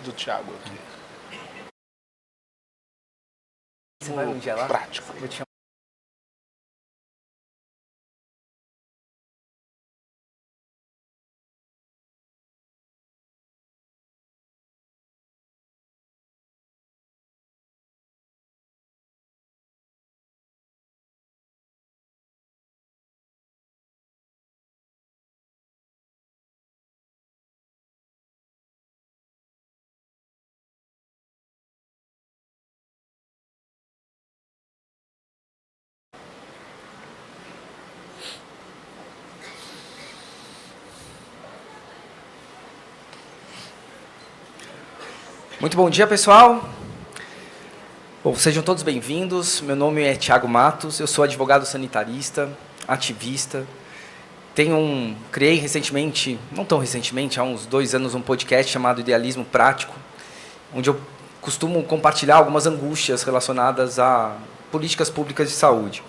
do Thiago aqui. Você vai onde é lá? Prático. Vou te chamar. Muito bom dia, pessoal. Bom, sejam todos bem-vindos. Meu nome é Thiago Matos, eu sou advogado sanitarista, ativista. Criei recentemente, não tão recentemente, há uns 2 anos, um podcast chamado Idealismo Prático, onde eu costumo compartilhar algumas angústias relacionadas a políticas públicas de saúde.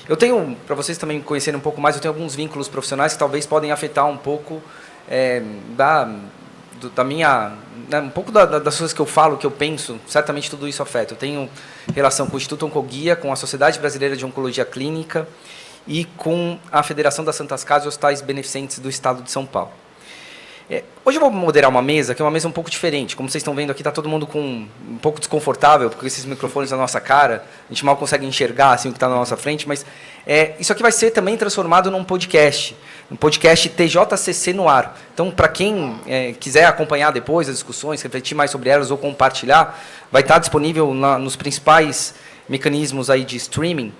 Eu tenho, para vocês também conhecerem um pouco mais, eu tenho alguns vínculos profissionais que talvez podem afetar um pouco da minha, né, um pouco das coisas que eu falo, que eu penso, certamente tudo isso afeta. Eu tenho relação com o Instituto Oncoguia, com a Sociedade Brasileira de Oncologia Clínica e com a Federação das Santas Casas e Hospitais Beneficentes do Estado de São Paulo. Hoje eu vou moderar uma mesa, que é uma mesa um pouco diferente. Como vocês estão vendo aqui, está todo mundo um pouco desconfortável, porque esses microfones na nossa cara, a gente mal consegue enxergar assim, o que está na nossa frente, mas isso aqui vai ser também transformado num podcast TJCC no ar. Então, para quem quiser acompanhar depois as discussões, refletir mais sobre elas ou compartilhar, vai estar disponível nos principais mecanismos aí de streaming,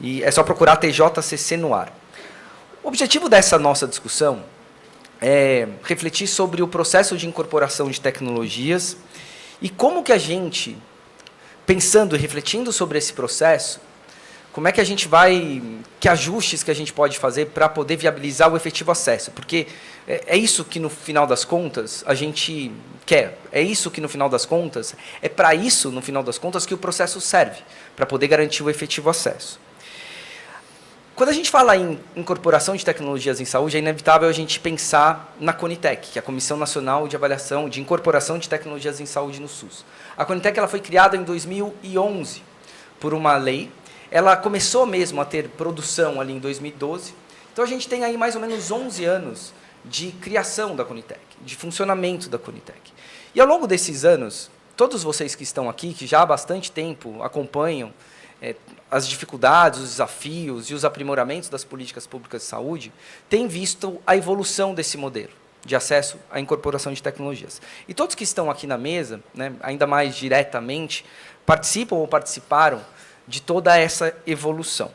e é só procurar TJCC no ar. O objetivo dessa nossa discussão é refletir sobre o processo de incorporação de tecnologias e como que a gente, pensando e refletindo sobre esse processo, como é que a gente que ajustes que a gente pode fazer para poder viabilizar o efetivo acesso, porque é isso que no final das contas a gente quer, é isso que no final das contas, é para isso no final das contas que o processo serve, para poder garantir o efetivo acesso. Quando a gente fala em incorporação de tecnologias em saúde, é inevitável a gente pensar na Conitec, que é a Comissão Nacional de Avaliação de Incorporação de Tecnologias em Saúde no SUS. A Conitec ela foi criada em 2011 por uma lei. Ela começou mesmo a ter produção ali em 2012. Então, a gente tem aí mais ou menos 11 anos de criação da Conitec, de funcionamento da Conitec. E, ao longo desses anos, todos vocês que estão aqui, que já há bastante tempo acompanham as dificuldades, os desafios e os aprimoramentos das políticas públicas de saúde, têm visto a evolução desse modelo de acesso à incorporação de tecnologias. E todos que estão aqui na mesa, né, ainda mais diretamente, participam ou participaram de toda essa evolução.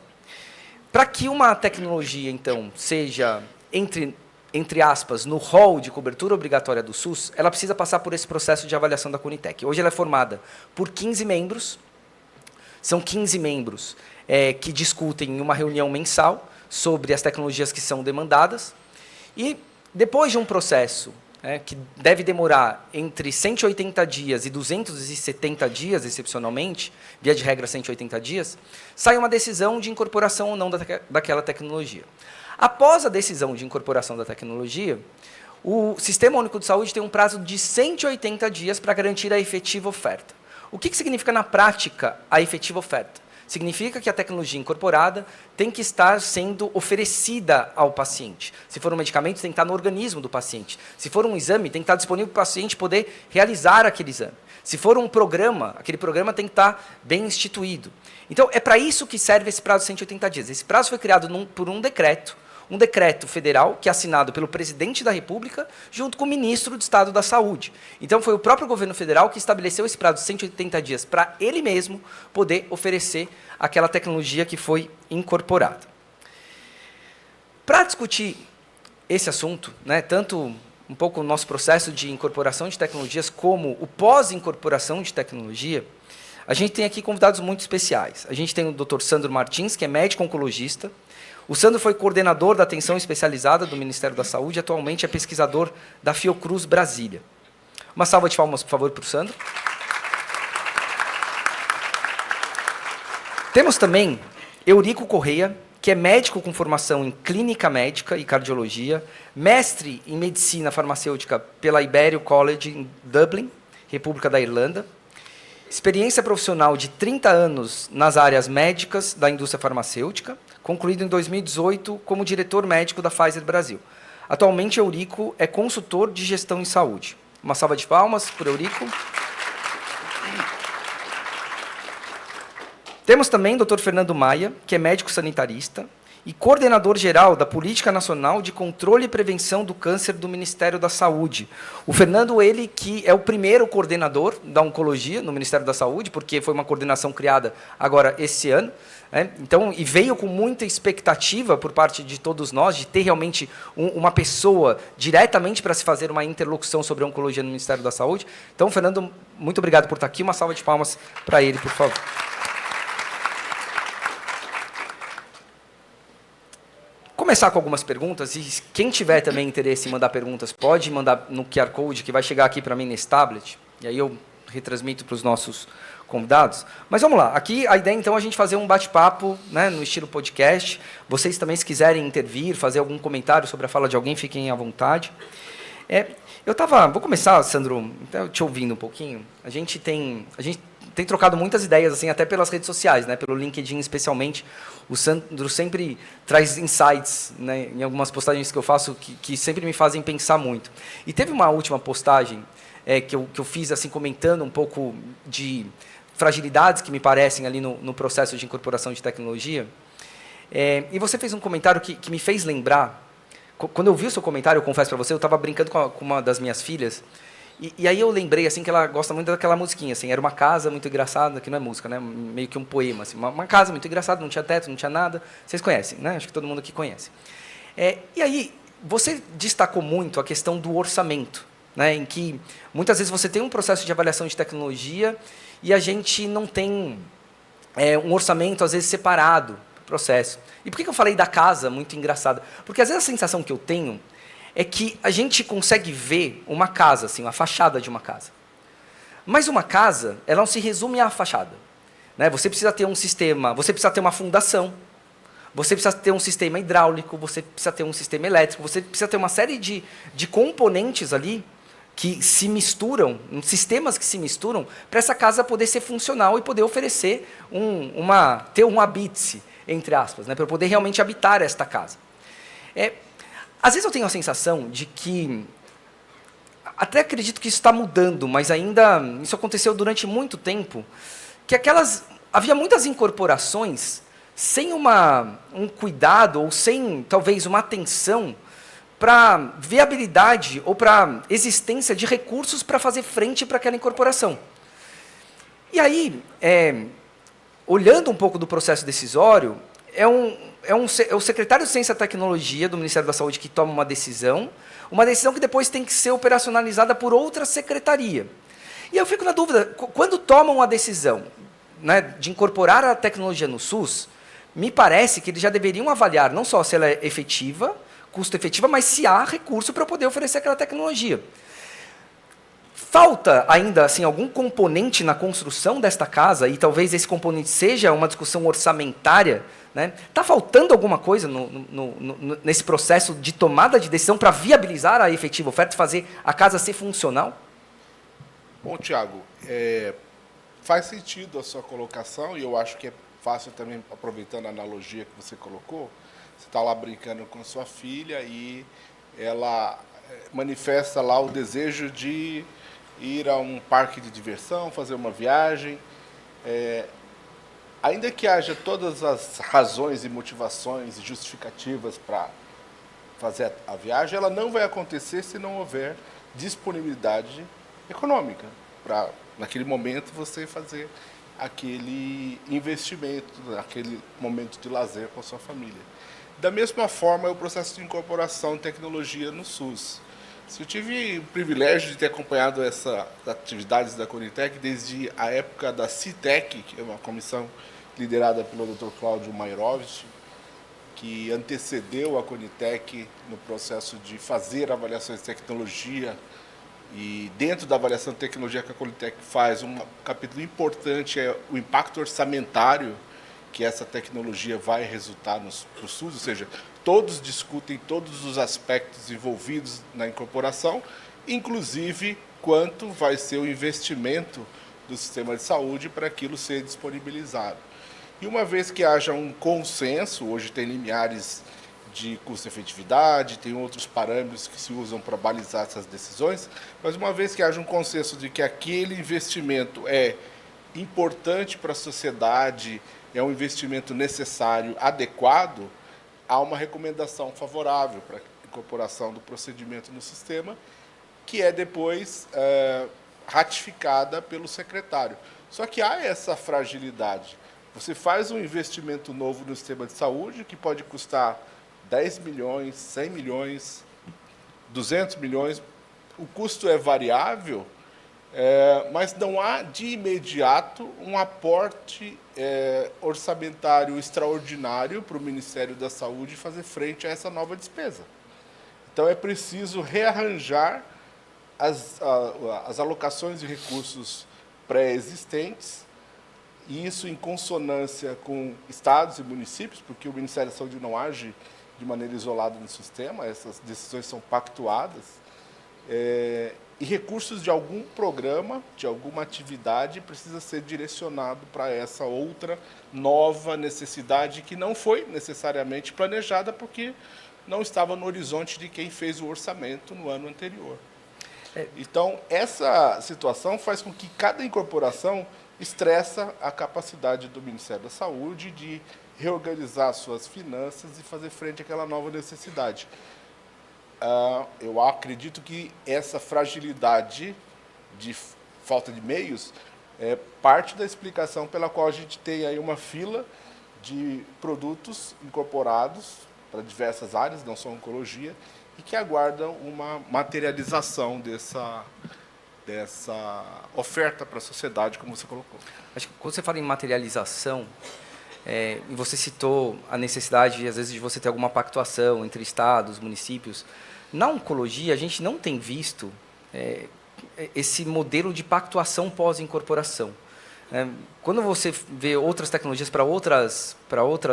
Para que uma tecnologia, então, seja, entre aspas, no rol de cobertura obrigatória do SUS, ela precisa passar por esse processo de avaliação da Conitec. Hoje ela é formada por 15 membros. São 15 membros que discutem em uma reunião mensal sobre as tecnologias que são demandadas. E, depois de um processo que deve demorar entre 180 dias e 270 dias, excepcionalmente, via de regra 180 dias, sai uma decisão de incorporação ou não daquela tecnologia. Após a decisão de incorporação da tecnologia, o Sistema Único de Saúde tem um prazo de 180 dias para garantir a efetiva oferta. O que significa, na prática, a efetiva oferta? Significa que a tecnologia incorporada tem que estar sendo oferecida ao paciente. Se for um medicamento, tem que estar no organismo do paciente. Se for um exame, tem que estar disponível para o paciente poder realizar aquele exame. Se for um programa, aquele programa tem que estar bem instituído. Então, é para isso que serve esse prazo de 180 dias. Esse prazo foi criado por um decreto federal que é assinado pelo presidente da República junto com o ministro do Estado da Saúde. Então, foi o próprio governo federal que estabeleceu esse prazo de 180 dias para ele mesmo poder oferecer aquela tecnologia que foi incorporada. Para discutir esse assunto, né, tanto um pouco o nosso processo de incorporação de tecnologias como o pós-incorporação de tecnologia, a gente tem aqui convidados muito especiais. A gente tem o Dr. Sandro Martins, que é médico oncologista. O Sandro foi coordenador da atenção especializada do Ministério da Saúde e atualmente é pesquisador da Fiocruz Brasília. Uma salva de palmas, por favor, para o Sandro. Temos também Eurico Correia, que é médico com formação em clínica médica e cardiologia, mestre em medicina farmacêutica pela Imperial College em Dublin República da Irlanda. Experiência profissional de 30 anos nas áreas médicas da indústria farmacêutica, concluído em 2018 como diretor médico da Pfizer Brasil. Atualmente, Eurico é consultor de gestão em saúde. Uma salva de palmas por Eurico. Temos também o Dr. Fernando Maia, que é médico sanitarista e coordenador geral da Política Nacional de Controle e Prevenção do Câncer do Ministério da Saúde. O Fernando, ele que é o primeiro coordenador da oncologia no Ministério da Saúde, porque foi uma coordenação criada agora esse ano, né? Então, e veio com muita expectativa por parte de todos nós, de ter realmente uma pessoa diretamente para se fazer uma interlocução sobre a oncologia no Ministério da Saúde. Então, Fernando, muito obrigado por estar aqui. Uma salva de palmas para ele, por favor. Começar com algumas perguntas, e quem tiver também interesse em mandar perguntas, pode mandar no QR Code, que vai chegar aqui para mim nesse tablet, e aí eu retransmito para os nossos convidados. Mas vamos lá, aqui a ideia então é a gente fazer um bate-papo, né, no estilo podcast. Vocês também, se quiserem intervir, fazer algum comentário sobre a fala de alguém, fiquem à vontade. Vou começar, Sandro, te ouvindo um pouquinho. A gente tem trocado muitas ideias, assim, até pelas redes sociais, né, pelo LinkedIn especialmente. O Sandro sempre traz insights, né, em algumas postagens que eu faço que sempre me fazem pensar muito. E teve uma última postagem que eu fiz assim, comentando um pouco de fragilidades que me parecem ali no processo de incorporação de tecnologia. E você fez um comentário que me fez lembrar. Quando eu vi o seu comentário, eu confesso para você, eu estava brincando com uma das minhas filhas, e aí eu lembrei assim que ela gosta muito daquela musiquinha, assim, era uma casa muito engraçada, que não é música, né, meio que um poema, assim, uma casa muito engraçada, não tinha teto, não tinha nada. Vocês conhecem, né? Acho que todo mundo aqui conhece. E aí você destacou muito a questão do orçamento, né, em que muitas vezes você tem um processo de avaliação de tecnologia e a gente não tem um orçamento às vezes separado para o processo. E por que eu falei da casa muito engraçada? Porque às vezes a sensação que eu tenho é que a gente consegue ver uma casa, assim, a fachada de uma casa. Mas uma casa, ela não se resume à fachada, né? Você precisa ter um sistema, você precisa ter uma fundação, você precisa ter um sistema hidráulico, você precisa ter um sistema elétrico, você precisa ter uma série de componentes ali que se misturam, sistemas que se misturam, para essa casa poder ser funcional e poder oferecer ter um habite, entre aspas, né? Para eu poder realmente habitar esta casa. Às vezes eu tenho a sensação de que, até acredito que isso está mudando, mas ainda isso aconteceu durante muito tempo, que havia muitas incorporações sem um cuidado ou sem, talvez, uma atenção para viabilidade ou para existência de recursos para fazer frente para aquela incorporação. E aí, olhando um pouco do processo decisório, é o secretário de Ciência e Tecnologia do Ministério da Saúde que toma uma decisão que depois tem que ser operacionalizada por outra secretaria. E eu fico na dúvida, quando tomam a decisão, né, de incorporar a tecnologia no SUS, me parece que eles já deveriam avaliar não só se ela é efetiva, custo-efetiva, mas se há recurso para poder oferecer aquela tecnologia. Falta ainda assim, algum componente na construção desta casa, e talvez esse componente seja uma discussão orçamentária, né? Está faltando alguma coisa nesse processo de tomada de decisão para viabilizar a efetiva oferta e fazer a casa ser funcional? Bom, Tiago, faz sentido a sua colocação, e eu acho que é fácil também, aproveitando a analogia que você colocou. Você está lá brincando com sua filha e ela manifesta lá o desejo de ir a um parque de diversão, fazer uma viagem. Ainda que haja todas as razões e motivações e justificativas para fazer a viagem, ela não vai acontecer se não houver disponibilidade econômica para, naquele momento, você fazer aquele investimento, aquele momento de lazer com a sua família. Da mesma forma, é o processo de incorporação de tecnologia no SUS. Eu tive o privilégio de ter acompanhado essas atividades da Conitec desde a época da CITEC, que é uma comissão liderada pelo Dr. Cláudio Mairovich, que antecedeu a Conitec no processo de fazer avaliações de tecnologia. E dentro da avaliação de tecnologia que a Conitec faz, um capítulo importante é o impacto orçamentário que essa tecnologia vai resultar no SUS, ou seja, todos discutem todos os aspectos envolvidos na incorporação inclusive quanto vai ser o investimento do sistema de saúde para aquilo ser disponibilizado. E uma vez que haja um consenso, hoje tem limiares de custo-efetividade, tem outros parâmetros que se usam para balizar essas decisões, mas uma vez que haja um consenso de que aquele investimento é importante para a sociedade, é um investimento necessário, adequado, há uma recomendação favorável para a incorporação do procedimento no sistema, que é depois ratificada pelo secretário. Só que há essa fragilidade. Você faz um investimento novo no sistema de saúde, que pode custar 10 milhões, 100 milhões, 200 milhões, o custo é variável, mas não há de imediato um aporte orçamentário extraordinário para o Ministério da Saúde fazer frente a essa nova despesa. Então é preciso rearranjar as alocações de recursos pré-existentes, e isso em consonância com estados e municípios, porque o Ministério da Saúde não age de maneira isolada no sistema, essas decisões são pactuadas, e recursos de algum programa, de alguma atividade, precisa ser direcionado para essa outra nova necessidade que não foi necessariamente planejada, porque não estava no horizonte de quem fez o orçamento no ano anterior. Então, essa situação faz com que cada incorporação estressa a capacidade do Ministério da Saúde de reorganizar suas finanças e fazer frente àquela nova necessidade. Eu acredito que essa fragilidade de falta de meios é parte da explicação pela qual a gente tem aí uma fila de produtos incorporados para diversas áreas, não só oncologia, e que aguardam uma materialização dessa oferta para a sociedade, como você colocou. Acho que quando você fala em materialização, e você citou a necessidade, às vezes, de você ter alguma pactuação entre estados, municípios. Na oncologia, a gente não tem visto esse modelo de pactuação pós-incorporação. Quando você vê outras tecnologias para outras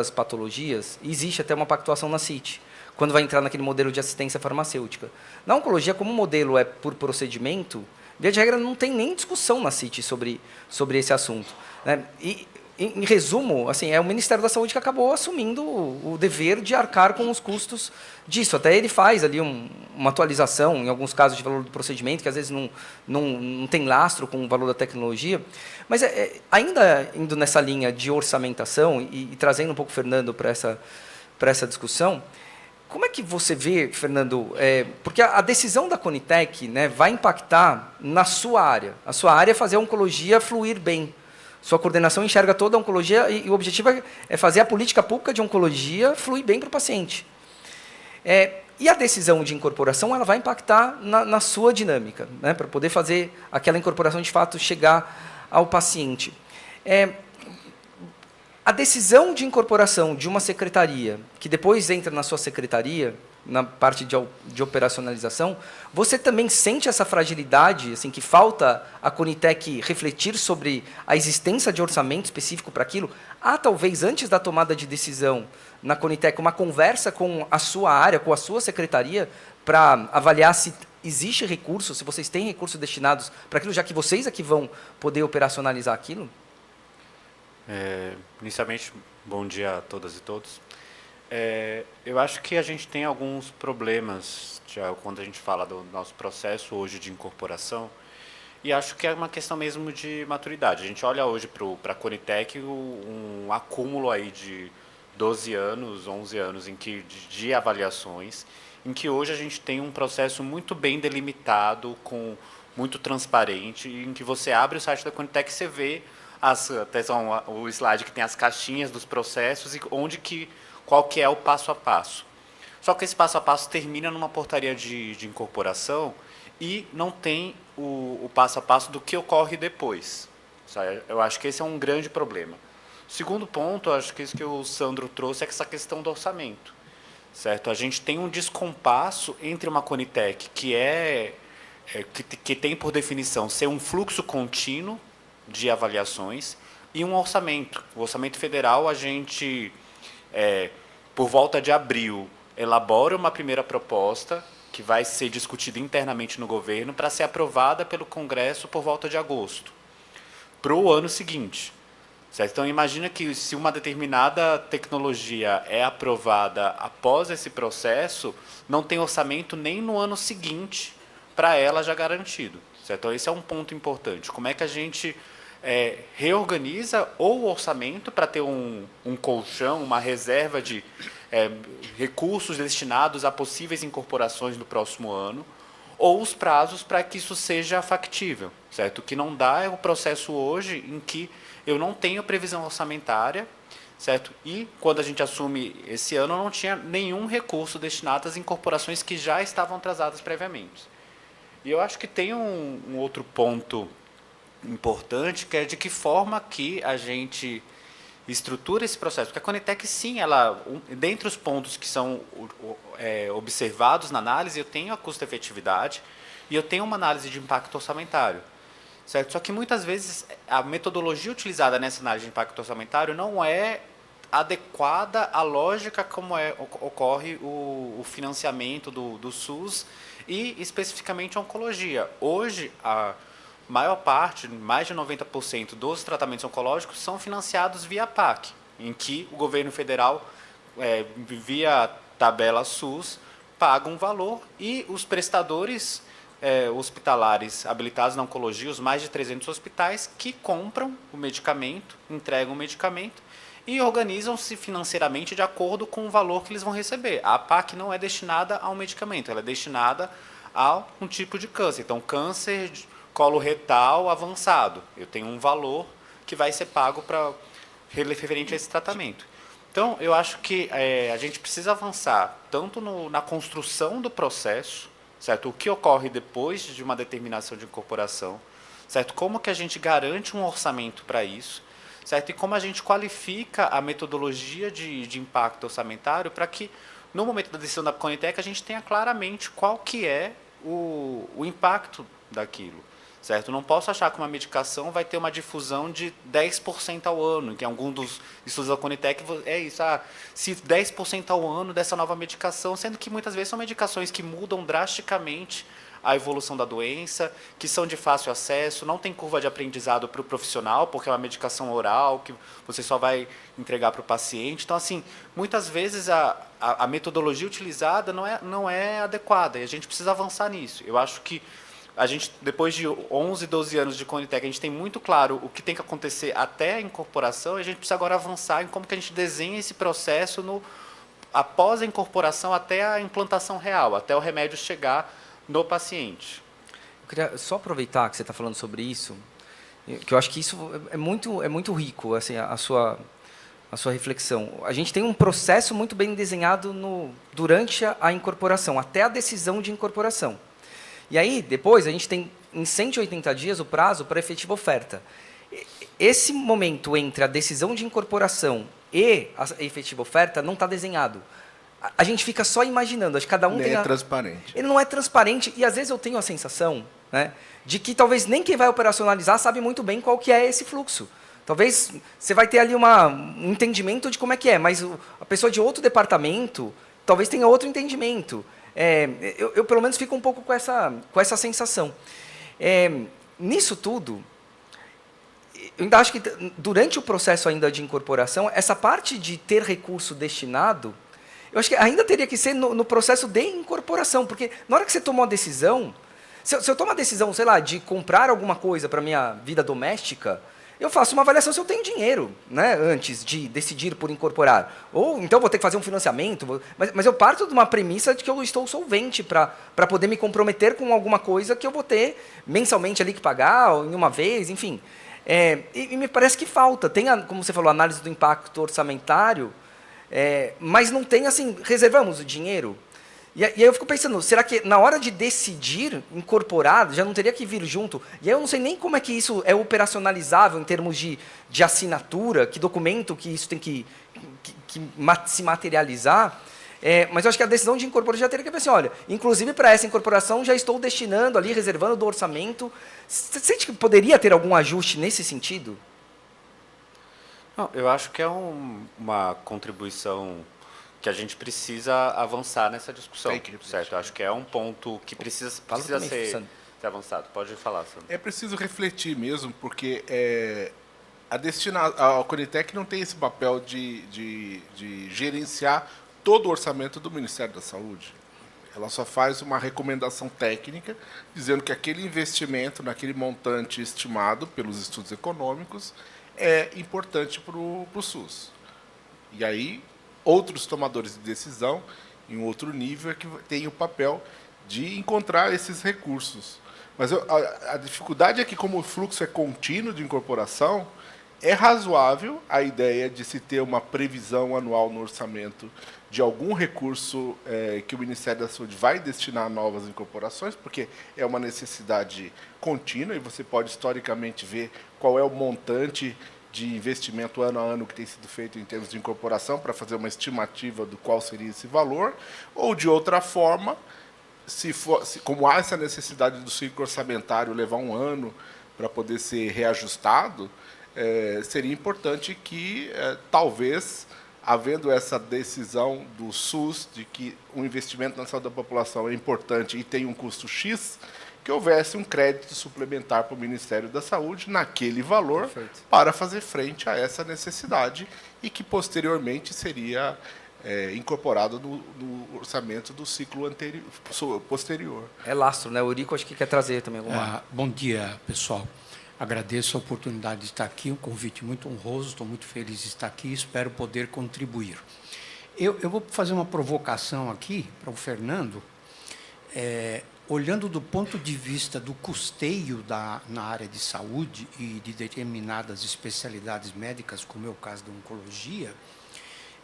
patologias, existe até uma pactuação na CIT, quando vai entrar naquele modelo de assistência farmacêutica. Na oncologia, como o modelo é por procedimento, via de regra não tem nem discussão na CIT sobre esse assunto. E, em resumo, assim, é o Ministério da Saúde que acabou assumindo o dever de arcar com os custos disso. Até ele faz ali uma atualização, em alguns casos, de valor do procedimento, que às vezes não tem lastro com o valor da tecnologia. Mas, ainda indo nessa linha de orçamentação e trazendo um pouco o Fernando para essa discussão, como é que você vê, Fernando, porque a decisão da Conitec, né, vai impactar na sua área. A sua área é fazer a oncologia fluir bem. Sua coordenação enxerga toda a oncologia e o objetivo é fazer a política pública de oncologia fluir bem para o paciente. E a decisão de incorporação ela vai impactar na sua dinâmica, né, para poder fazer aquela incorporação de fato chegar ao paciente. A decisão de incorporação de uma secretaria, que depois entra na sua secretaria, na parte de operacionalização, você também sente essa fragilidade, assim, que falta a Conitec refletir sobre a existência de orçamento específico para aquilo? Há, talvez, antes da tomada de decisão na Conitec, uma conversa com a sua área, com a sua secretaria, para avaliar se existe recurso, se vocês têm recursos destinados para aquilo, já que vocês aqui vão poder operacionalizar aquilo? Inicialmente, bom dia a todas e todos. Eu acho que a gente tem alguns problemas quando a gente fala do nosso processo hoje de incorporação, e acho que é uma questão mesmo de maturidade. A gente olha hoje para a Conitec um acúmulo aí de 12 anos, 11 anos de avaliações, em que hoje a gente tem um processo muito bem delimitado, muito transparente, em que você abre o site da Conitec e você vê o slide que tem as caixinhas dos processos e qual que é o passo a passo. Só que esse passo a passo termina numa portaria de incorporação e não tem o passo a passo do que ocorre depois. Eu acho que esse é um grande problema. O segundo ponto, acho que isso que o Sandro trouxe, é essa questão do orçamento. Certo? A gente tem um descompasso entre uma Conitec que tem por definição ser um fluxo contínuo de avaliações e um orçamento. O orçamento federal, a gente, por volta de abril, elabora uma primeira proposta que vai ser discutida internamente no governo para ser aprovada pelo Congresso por volta de agosto, para o ano seguinte. Certo? Então, imagina que se uma determinada tecnologia é aprovada após esse processo, não tem orçamento nem no ano seguinte para ela já garantido. Certo? Então, esse é um ponto importante. Como é que a gente reorganiza o orçamento para ter um colchão, uma reserva de recursos destinados a possíveis incorporações no próximo ano, ou os prazos para que isso seja factível. Certo? O que não dá é o processo hoje em que eu não tenho previsão orçamentária, certo? E quando a gente assume esse ano, não tinha nenhum recurso destinado às incorporações que já estavam atrasadas previamente. E eu acho que tem um outro ponto importante, que é de que forma que a gente estrutura esse processo. Porque a Conitec, sim, dentre os pontos que são observados na análise, eu tenho a custo-efetividade e eu tenho uma análise de impacto orçamentário. Certo? Só que muitas vezes a metodologia utilizada nessa análise de impacto orçamentário não é adequada à lógica como ocorre o financiamento do SUS e especificamente a oncologia. Hoje, a maior parte, mais de 90% dos tratamentos oncológicos são financiados via PAC, em que o governo federal, via tabela SUS, paga um valor e os prestadores hospitalares habilitados na oncologia, os mais de 300 hospitais, que compram o medicamento, entregam o medicamento e organizam-se financeiramente de acordo com o valor que eles vão receber. A PAC não é destinada a um medicamento, ela é destinada a um tipo de câncer. Então, câncer coloretal avançado, eu tenho um valor que vai ser pago referente a esse tratamento. Então, eu acho que a gente precisa avançar tanto na construção do processo, certo? O que ocorre depois de uma determinação de incorporação, certo? Como que a gente garante um orçamento para isso, certo? E como a gente qualifica a metodologia de impacto orçamentário para que, no momento da decisão da Conitec, a gente tenha claramente qual que é o impacto daquilo. Certo? Não posso achar que uma medicação vai ter uma difusão de 10% ao ano, que em algum dos estudos da Conitec é isso, se 10% ao ano dessa nova medicação, sendo que muitas vezes são medicações que mudam drasticamente a evolução da doença, que são de fácil acesso, não tem curva de aprendizado para o profissional, porque é uma medicação oral que você só vai entregar para o paciente. Então, assim, muitas vezes a metodologia utilizada não é adequada e a gente precisa avançar nisso. Eu acho que a gente, depois de 11, 12 anos de Conitec, a gente tem muito claro o que tem que acontecer até a incorporação, e a gente precisa agora avançar em como que a gente desenha esse processo após a incorporação até a implantação real, até o remédio chegar no paciente. Eu queria só aproveitar que você está falando sobre isso, que eu acho que isso é muito rico, assim, a sua reflexão. A gente tem um processo muito bem desenhado durante a incorporação, até a decisão de incorporação. E aí, depois, a gente tem, em 180 dias, o prazo para efetiva oferta. Esse momento entre a decisão de incorporação e a efetiva oferta não está desenhado. A gente fica só imaginando. Acho que cada um Nem tem é transparente. Ele não é transparente, e às vezes eu tenho a sensação, né, de que talvez nem quem vai operacionalizar sabe muito bem qual que é esse fluxo. Talvez você vai ter ali um entendimento de como é que é, mas a pessoa de outro departamento talvez tenha outro entendimento. Eu pelo menos fico um pouco com essa sensação. Nisso tudo, eu ainda acho que durante o processo ainda de incorporação, essa parte de ter recurso destinado, eu acho que ainda teria que ser no processo de incorporação, porque na hora que você tomou a decisão, se eu tomo a decisão, sei lá, de comprar alguma coisa para a minha vida doméstica, eu faço uma avaliação se eu tenho dinheiro, né, antes de decidir por incorporar. Ou então vou ter que fazer um financiamento, mas eu parto de uma premissa de que eu estou solvente para poder me comprometer com alguma coisa que eu vou ter mensalmente ali que pagar, ou em uma vez, enfim. E me parece que falta. Tem, como você falou, a análise do impacto orçamentário, mas não tem, assim, reservamos o dinheiro. E aí eu fico pensando, será que na hora de decidir incorporar, já não teria que vir junto? E aí eu não sei nem como é que isso é operacionalizável em termos de assinatura, que documento que isso tem que se materializar. Mas eu acho que a decisão de incorporar já teria que ver assim, olha, inclusive para essa incorporação já estou destinando ali, reservando do orçamento. Você sente que poderia ter algum ajuste nesse sentido? Não, eu acho que é uma contribuição que a gente precisa avançar nessa discussão, Tem que refletir. certo? Eu acho que é um ponto que precisa também, ser Sandro. avançado. Pode falar, Sandro. É preciso refletir mesmo, porque a Conitec não tem esse papel de gerenciar todo o orçamento do Ministério da Saúde. Ela só faz uma recomendação técnica, dizendo que aquele investimento naquele montante estimado pelos estudos econômicos é importante para o SUS. E aí, outros tomadores de decisão, em outro nível, é que têm o papel de encontrar esses recursos. Mas a dificuldade é que, como o fluxo é contínuo de incorporação, é razoável a ideia de se ter uma previsão anual no orçamento de algum recurso que o Ministério da Saúde vai destinar a novas incorporações, porque é uma necessidade contínua e você pode historicamente ver qual é o montante de investimento ano a ano que tem sido feito em termos de incorporação para fazer uma estimativa do qual seria esse valor, ou de outra forma, como há essa necessidade do ciclo orçamentário levar um ano para poder ser reajustado, seria importante que, talvez, havendo essa decisão do SUS de que o investimento na saúde da população é importante e tem um custo X, que houvesse um crédito suplementar para o Ministério da Saúde naquele valor. Perfeito. Para fazer frente a essa necessidade e que, posteriormente, seria incorporado no orçamento do ciclo posterior. É lastro, né? O Eurico acho que quer trazer também alguma... Bom dia, pessoal. Agradeço a oportunidade de estar aqui, um convite muito honroso, estou muito feliz de estar aqui e espero poder contribuir. Eu vou fazer uma provocação aqui para o Fernando, olhando do ponto de vista do custeio na área de saúde e de determinadas especialidades médicas, como é o caso da oncologia,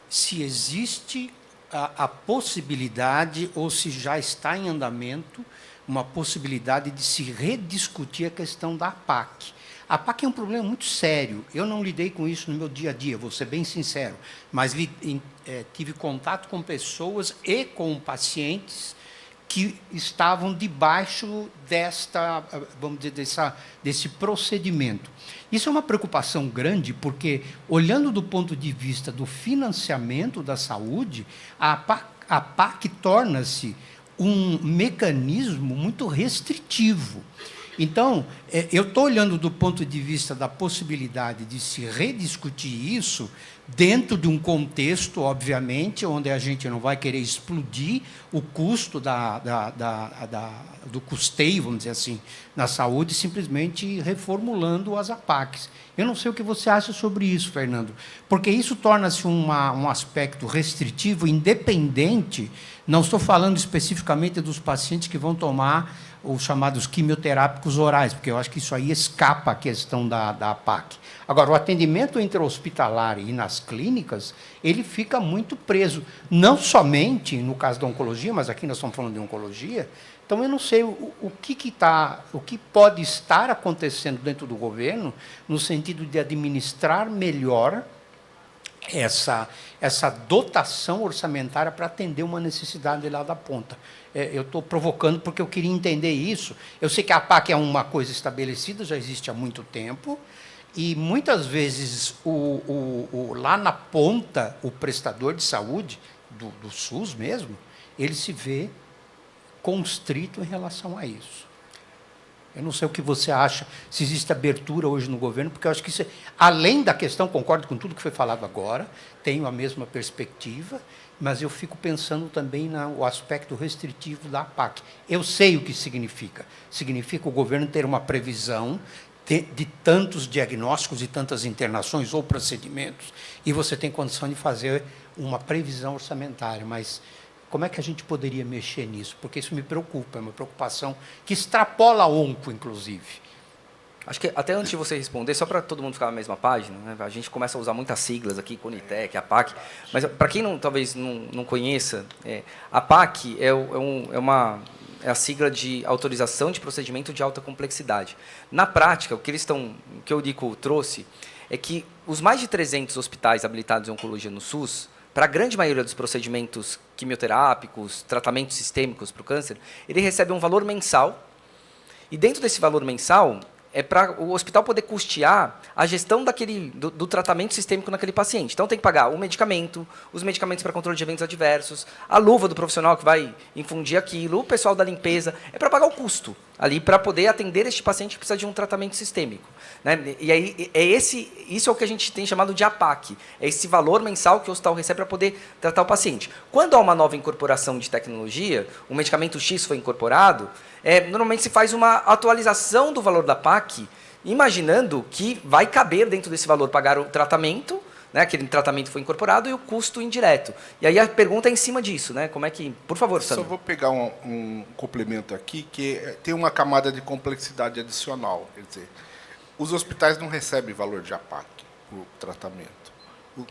se existe a possibilidade, ou se já está em andamento, uma possibilidade de se rediscutir a questão da APAC. A APAC é um problema muito sério. Eu não lidei com isso no meu dia a dia, vou ser bem sincero, mas tive contato com pessoas e com pacientes que estavam debaixo vamos dizer, desse procedimento. Isso é uma preocupação grande, porque, olhando do ponto de vista do financiamento da saúde, a APAC torna-se um mecanismo muito restritivo. Então, eu estou olhando do ponto de vista da possibilidade de se rediscutir isso dentro de um contexto, obviamente, onde a gente não vai querer explodir o custo do custeio, vamos dizer assim, na saúde, simplesmente reformulando as APACs. Eu não sei o que você acha sobre isso, Fernando, porque isso torna-se um aspecto restritivo, independente. Não estou falando especificamente dos pacientes que vão tomar os chamados quimioterápicos orais, porque eu acho que isso aí escapa a questão da APAC. Agora, o atendimento intra-hospitalar e nas clínicas, ele fica muito preso, não somente no caso da oncologia, mas aqui nós estamos falando de oncologia. Então, eu não sei o que pode estar acontecendo dentro do governo no sentido de administrar melhor essa dotação orçamentária para atender uma necessidade lá da ponta. Eu estou provocando porque eu queria entender isso. Eu sei que a APAC é uma coisa estabelecida, já existe há muito tempo, e muitas vezes lá na ponta, o prestador de saúde, do SUS mesmo, ele se vê constrito em relação a isso. Eu não sei o que você acha, se existe abertura hoje no governo, porque eu acho que isso, além da questão, concordo com tudo que foi falado agora, tenho a mesma perspectiva, mas eu fico pensando também no aspecto restritivo da APAC. Eu sei o que significa. Significa o governo ter uma previsão de tantos diagnósticos e tantas internações ou procedimentos, e você tem condição de fazer uma previsão orçamentária, mas como é que a gente poderia mexer nisso? Porque isso me preocupa, é uma preocupação que extrapola a onco, inclusive. Acho que até antes de você responder, só para todo mundo ficar na mesma página, né, a gente começa a usar muitas siglas aqui, Conitec, APAC, mas para quem talvez não conheça, a APAC é a sigla de autorização de procedimento de alta complexidade. Na prática, o que o Eurico trouxe é que os mais de 300 hospitais habilitados em oncologia no SUS, para a grande maioria dos procedimentos quimioterápicos, tratamentos sistêmicos para o câncer, ele recebe um valor mensal, e dentro desse valor mensal, é para o hospital poder custear a gestão do tratamento sistêmico naquele paciente. Então, tem que pagar o medicamento, os medicamentos para controle de eventos adversos, a luva do profissional que vai infundir aquilo, o pessoal da limpeza. É para pagar o custo ali para poder atender este paciente que precisa de um tratamento sistêmico. Né? E aí, isso é o que a gente tem chamado de APAC. É esse valor mensal que o hospital recebe para poder tratar o paciente. Quando há uma nova incorporação de tecnologia, o medicamento X foi incorporado, normalmente se faz uma atualização do valor da PAC, imaginando que vai caber dentro desse valor pagar o tratamento, né, aquele tratamento foi incorporado, e o custo indireto. E aí a pergunta é em cima disso, né? Como é que... Por favor, Sandro. Só vou pegar um complemento aqui, que tem uma camada de complexidade adicional. Quer dizer, os hospitais não recebem valor de APAC por tratamento.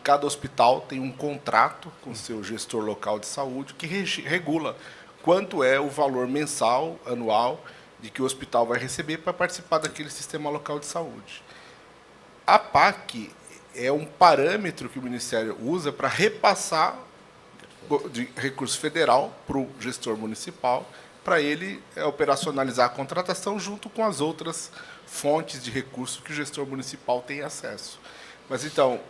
Cada hospital tem um contrato com o seu gestor local de saúde que regula quanto é o valor mensal, anual, de que o hospital vai receber para participar daquele sistema local de saúde. A PAC é um parâmetro que o Ministério usa para repassar de recurso federal para o gestor municipal, para ele operacionalizar a contratação junto com as outras fontes de recurso que o gestor municipal tem acesso. Mas, então,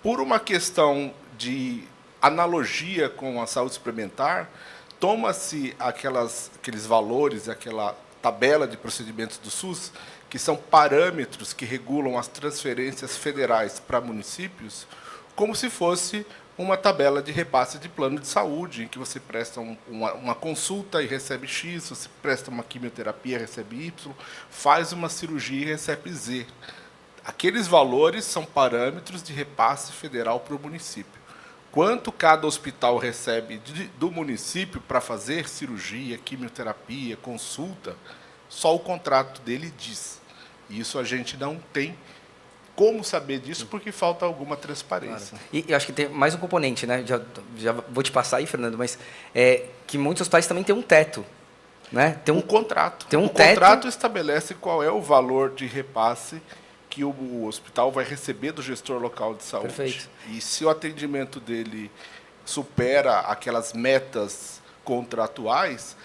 por uma questão de analogia com a saúde suplementar, toma-se aqueles valores, aquela tabela de procedimentos do SUS, que são parâmetros que regulam as transferências federais para municípios, como se fosse uma tabela de repasse de plano de saúde, em que você presta uma consulta e recebe X, você presta uma quimioterapia e recebe Y, faz uma cirurgia e recebe Z. Aqueles valores são parâmetros de repasse federal para o município. Quanto cada hospital recebe do município para fazer cirurgia, quimioterapia, consulta, só o contrato dele diz. E isso a gente não tem como saber disso porque falta alguma transparência. Claro. E eu acho que tem mais um componente, né? Já vou te passar aí, Fernando, mas que muitos hospitais também têm um teto. Né? Tem um contrato. Tem um o teto. Contrato estabelece qual é o valor de repasse que o hospital vai receber do gestor local de saúde. Perfeito. E se o atendimento dele supera aquelas metas contratuais,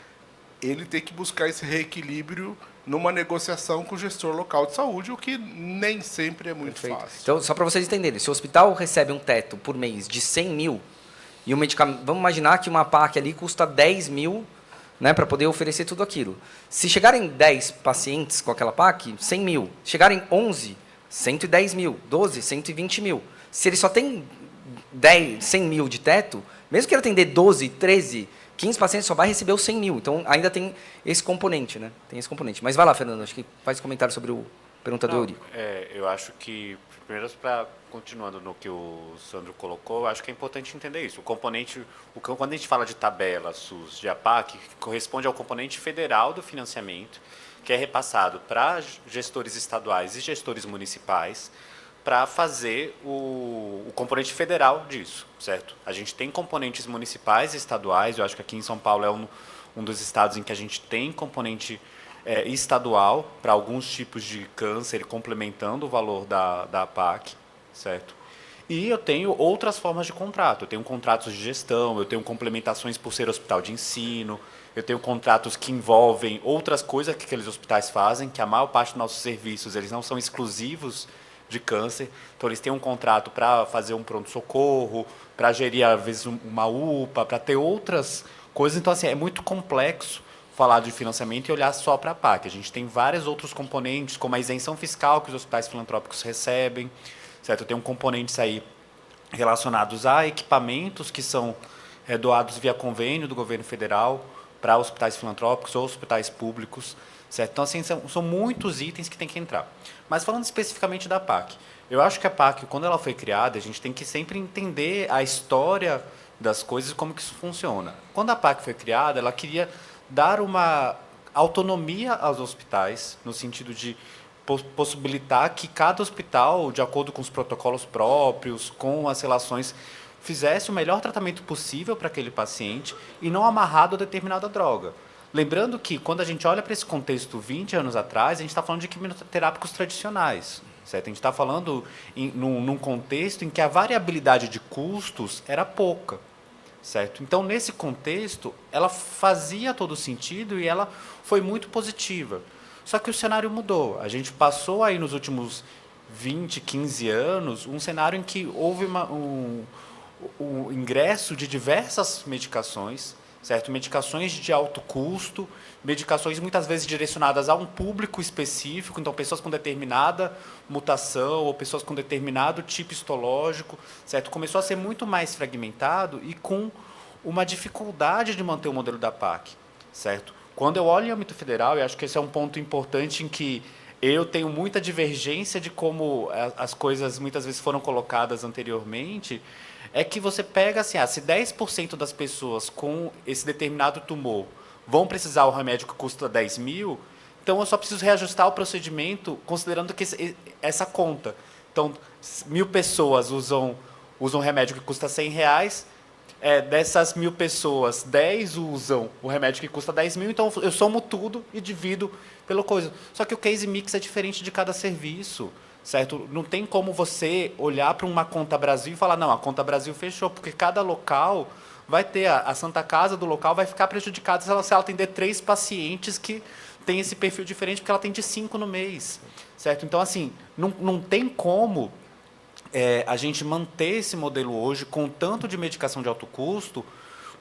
ele tem que buscar esse reequilíbrio numa negociação com o gestor local de saúde, o que nem sempre é muito Perfeito. fácil. Então, só para vocês entenderem, se o hospital recebe um teto por mês de 100 mil, e o medicamento, vamos imaginar que uma PAC ali custa 10 mil, né, para poder oferecer tudo aquilo. Se chegarem 10 pacientes com aquela PAC, 100 mil. Se chegarem 11, 110 mil. 12, 120 mil. Se ele só tem 100 mil de teto, mesmo que ele atender 12, 13, 15 pacientes, só vai receber os 100 mil. Então, ainda tem esse componente, né? Tem esse componente. Mas vai lá, Fernando, acho que faz comentário sobre o pergunta do Eurico. Eu acho que, primeiro, continuando no que o Sandro colocou, eu acho que é importante entender isso. O componente, quando a gente fala de tabela SUS de APAC, corresponde ao componente federal do financiamento, que é repassado para gestores estaduais e gestores municipais, para fazer o componente federal disso, certo? A gente tem componentes municipais e estaduais, eu acho que aqui em São Paulo é um dos estados em que a gente tem componente estadual para alguns tipos de câncer, complementando o valor da APAC, certo? E eu tenho outras formas de contrato, eu tenho contratos de gestão, eu tenho complementações por ser hospital de ensino, eu tenho contratos que envolvem outras coisas que aqueles hospitais fazem, que a maior parte dos nossos serviços eles não são exclusivos de câncer, então eles têm um contrato para fazer um pronto-socorro, para gerir, às vezes, uma UPA, para ter outras coisas. Então, assim, é muito complexo falar de financiamento e olhar só para a PAC. A gente tem vários outros componentes, como a isenção fiscal que os hospitais filantrópicos recebem, certo? Tem componentes aí relacionados a equipamentos que são doados via convênio do governo federal para hospitais filantrópicos ou hospitais públicos, certo? Então, assim, são muitos itens que tem que entrar. Mas falando especificamente da PAC, eu acho que a PAC, quando ela foi criada, a gente tem que sempre entender a história das coisas e como que isso funciona. Quando a PAC foi criada, ela queria dar uma autonomia aos hospitais, no sentido de possibilitar que cada hospital, de acordo com os protocolos próprios, com as relações, fizesse o melhor tratamento possível para aquele paciente e não amarrado a determinada droga. Lembrando que, quando a gente olha para esse contexto 20 anos atrás, a gente está falando de quimioterápicos tradicionais, certo? A gente está falando num contexto em que a variabilidade de custos era pouca, certo? Então, nesse contexto, ela fazia todo sentido e ela foi muito positiva. Só que o cenário mudou. A gente passou aí nos últimos 20, 15 anos um cenário em que houve o ingresso de diversas medicações, certo? Medicações de alto custo, medicações muitas vezes direcionadas a um público específico, então pessoas com determinada mutação ou pessoas com determinado tipo histológico, certo? Começou a ser muito mais fragmentado e com uma dificuldade de manter o modelo da PAC, certo? Quando eu olho em âmbito federal, e acho que esse é um ponto importante em que eu tenho muita divergência de como as coisas muitas vezes foram colocadas anteriormente, é que você pega assim, se 10% das pessoas com esse determinado tumor vão precisar o remédio que custa 10 mil, então eu só preciso reajustar o procedimento considerando que essa conta. Então, 1.000 pessoas usam remédio que custa R$100, dessas 1.000 pessoas, 10 usam o remédio que custa 10 mil, então eu somo tudo e divido pela coisa. Só que o case mix é diferente de cada serviço. Certo? Não tem como você olhar para uma conta Brasil e falar, não, a conta Brasil fechou, porque cada local vai ter, a Santa Casa do local vai ficar prejudicada se ela atender 3 pacientes que têm esse perfil diferente, porque ela atende 5 no mês. Certo? Então, assim, não tem como a gente manter esse modelo hoje com tanto de medicação de alto custo,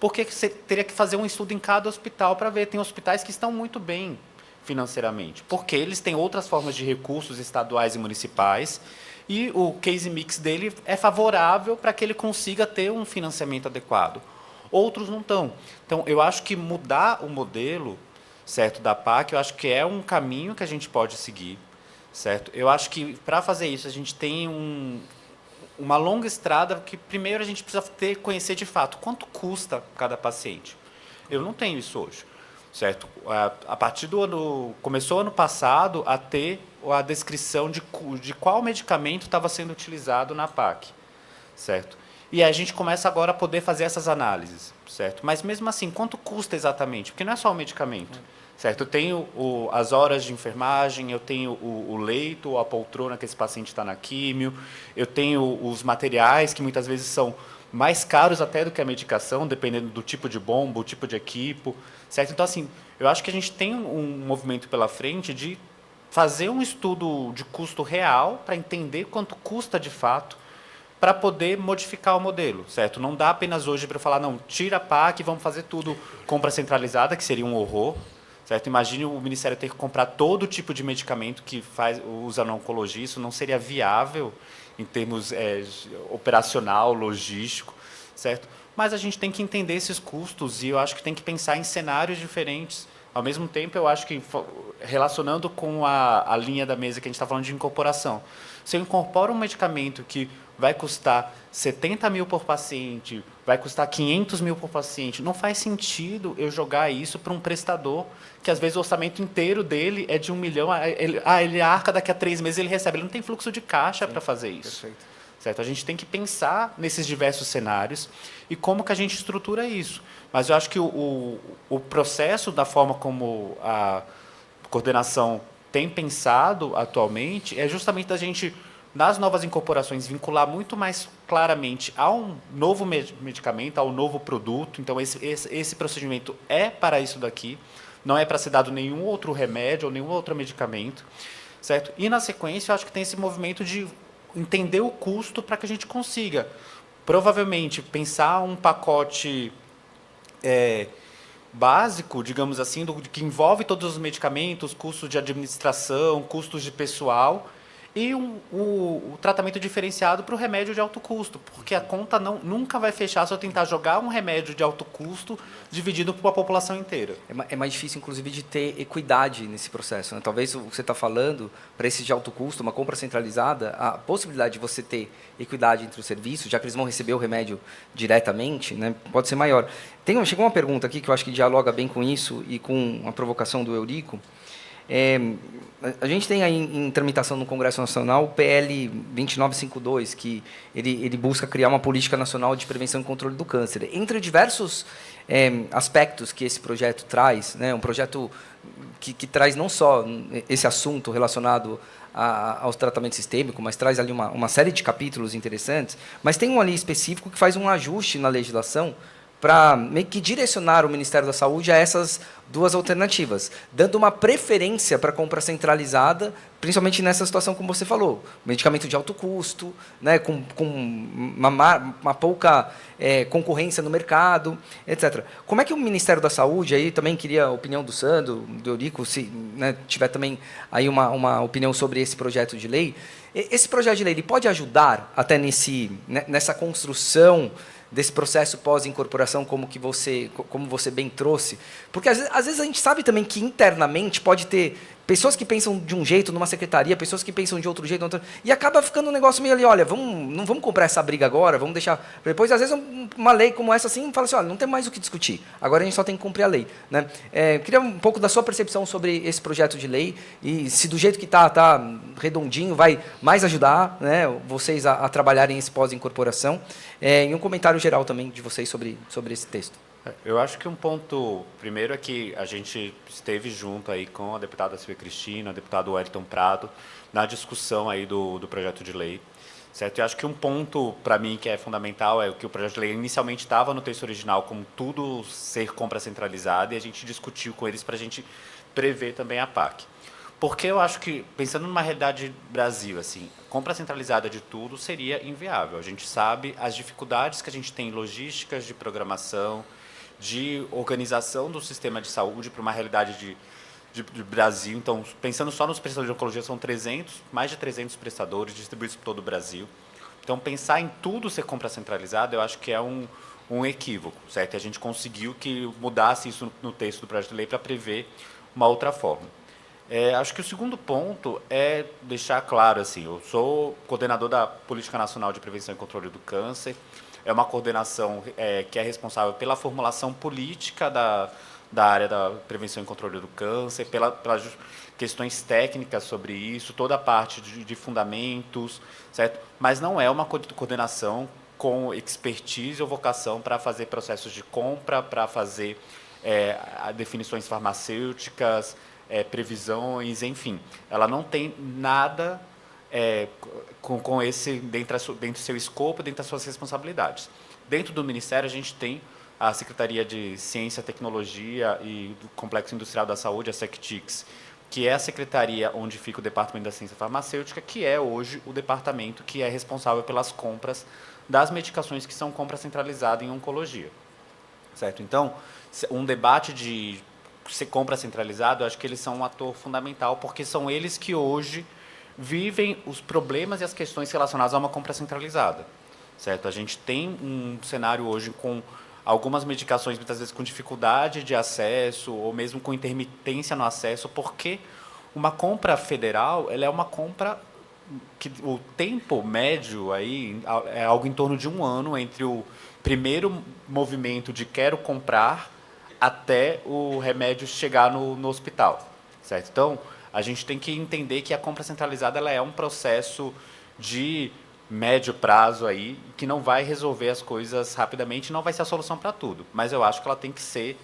porque você teria que fazer um estudo em cada hospital para ver. Tem hospitais que estão muito bem financeiramente, porque eles têm outras formas de recursos estaduais e municipais e o case mix dele é favorável para que ele consiga ter um financiamento adequado. Outros não estão. Então, eu acho que mudar o modelo, certo, da PAC, eu acho que é um caminho que a gente pode seguir, certo? Eu acho que, para fazer isso, a gente tem uma longa estrada que, primeiro, a gente precisa conhecer de fato quanto custa cada paciente. Eu não tenho isso hoje. Certo? A partir do ano... Começou ano passado a ter a descrição de qual medicamento estava sendo utilizado na PAC. Certo? E aí a gente começa agora a poder fazer essas análises. Certo? Mas, mesmo assim, quanto custa exatamente? Porque não é só o medicamento. Certo? Eu tenho as horas de enfermagem, eu tenho o leito, a poltrona que esse paciente está na químio, eu tenho os materiais que muitas vezes são mais caros até do que a medicação, dependendo do tipo de bomba, o tipo de equipo, certo? Então, assim, eu acho que a gente tem um movimento pela frente de fazer um estudo de custo real para entender quanto custa de fato para poder modificar o modelo, certo? Não dá apenas hoje para falar, não, tira a PAC e vamos fazer tudo compra centralizada, que seria um horror, certo? Imagine o Ministério ter que comprar todo tipo de medicamento que usa na oncologia, isso não seria viável em termos operacional, logístico, certo? Mas a gente tem que entender esses custos e eu acho que tem que pensar em cenários diferentes. Ao mesmo tempo, eu acho que, relacionando com a linha da mesa que a gente está falando de incorporação, se eu incorporo um medicamento que vai custar 70 mil por paciente, vai custar 500 mil por paciente, não faz sentido eu jogar isso para um prestador que, às vezes, o orçamento inteiro dele é de 1 milhão, ele arca, daqui a 3 meses ele recebe, ele não tem fluxo de caixa para fazer isso. Perfeito. Certo? A gente tem que pensar nesses diversos cenários e como que a gente estrutura isso. Mas eu acho que o processo, da forma como a coordenação tem pensado atualmente, é justamente da gente, nas novas incorporações, vincular muito mais claramente a um novo medicamento, a um novo produto. Então, esse procedimento é para isso daqui, não é para ser dado nenhum outro remédio ou nenhum outro medicamento. Certo? E, na sequência, eu acho que tem esse movimento de entender o custo para que a gente consiga, provavelmente, pensar um pacote básico, digamos assim, que envolve todos os medicamentos, custos de administração, custos de pessoal e o tratamento diferenciado para o remédio de alto custo, porque a conta nunca vai fechar se eu tentar jogar um remédio de alto custo dividido por uma população inteira. É mais difícil, inclusive, de ter equidade nesse processo, né? Talvez o que você está falando, para esse de alto custo, uma compra centralizada, a possibilidade de você ter equidade entre os serviços, já que eles vão receber o remédio diretamente, né, pode ser maior. Chegou uma pergunta aqui que eu acho que dialoga bem com isso e com a provocação do Eurico. A gente tem aí em tramitação no Congresso Nacional o PL 2952, que ele busca criar uma política nacional de prevenção e controle do câncer. Entre diversos aspectos que esse projeto traz, né, um projeto que traz não só esse assunto relacionado aos tratamentos sistêmicos, mas traz ali uma série de capítulos interessantes, mas tem um ali específico que faz um ajuste na legislação para meio que direcionar o Ministério da Saúde a essas duas alternativas, dando uma preferência para a compra centralizada, principalmente nessa situação como você falou, medicamento de alto custo, né, com uma pouca concorrência no mercado, etc. Como é que o Ministério da Saúde, aí também queria a opinião do Sandro, do Eurico, se, né, tiver também aí uma opinião sobre esse projeto de lei, esse projeto de lei ele pode ajudar até nessa construção desse processo pós-incorporação, como você bem trouxe? Porque, às vezes, a gente sabe também que, internamente, pode ter pessoas que pensam de um jeito numa secretaria, pessoas que pensam de outro jeito, e acaba ficando um negócio meio ali, olha, não vamos comprar essa briga agora, vamos deixar... Depois, às vezes, uma lei como essa, assim, fala assim, olha, não tem mais o que discutir, agora a gente só tem que cumprir a lei. Né? Queria um pouco da sua percepção sobre esse projeto de lei, e se do jeito que está redondinho, vai mais ajudar, né, vocês a trabalharem esse pós-incorporação, e um comentário geral também de vocês sobre esse texto. Eu acho que um ponto, primeiro, é que a gente esteve junto aí com a deputada Silvia Cristina, o deputado Wellington Prado, na discussão aí do projeto de lei, certo? Eu acho que um ponto, para mim, que é fundamental é que o projeto de lei inicialmente estava no texto original como tudo ser compra centralizada, e a gente discutiu com eles para a gente prever também a PAC. Porque eu acho que, pensando numa realidade Brasil, assim, compra centralizada de tudo seria inviável. A gente sabe as dificuldades que a gente tem em logísticas de programação, de organização do sistema de saúde para uma realidade de Brasil. Então, pensando só nos prestadores de oncologia, são mais de 300 prestadores distribuídos por todo o Brasil. Então, pensar em tudo ser compra centralizada, eu acho que é um equívoco, certo? E a gente conseguiu que mudasse isso no texto do projeto de lei para prever uma outra forma. Acho que o segundo ponto é deixar claro, assim, eu sou coordenador da Política Nacional de Prevenção e Controle do Câncer. É uma coordenação que é responsável pela formulação política da área da prevenção e controle do câncer, pelas questões técnicas sobre isso, toda a parte de fundamentos, certo? Mas não é uma coordenação com expertise ou vocação para fazer processos de compra, para fazer definições farmacêuticas, previsões, enfim. Ela não tem nada com esse dentro do seu escopo, dentro das suas responsabilidades. Dentro do Ministério, a gente tem a Secretaria de Ciência, Tecnologia e do Complexo Industrial da Saúde, a SECTICS, que é a secretaria onde fica o Departamento da Ciência Farmacêutica, que é hoje o departamento que é responsável pelas compras das medicações que são compra centralizada em oncologia. Certo? Então, um debate de compra centralizada, eu acho que eles são um ator fundamental, porque são eles que hoje vivem os problemas e as questões relacionadas a uma compra centralizada, certo? A gente tem um cenário hoje com algumas medicações, muitas vezes com dificuldade de acesso, ou mesmo com intermitência no acesso, porque uma compra federal, ela é uma compra que o tempo médio aí é algo em torno de 1 ano entre o primeiro movimento de quero comprar até o remédio chegar no hospital, certo? Então, a gente tem que entender que a compra centralizada ela é um processo de médio prazo aí, que não vai resolver as coisas rapidamente, não vai ser a solução para tudo. Mas eu acho que ela tem que ser,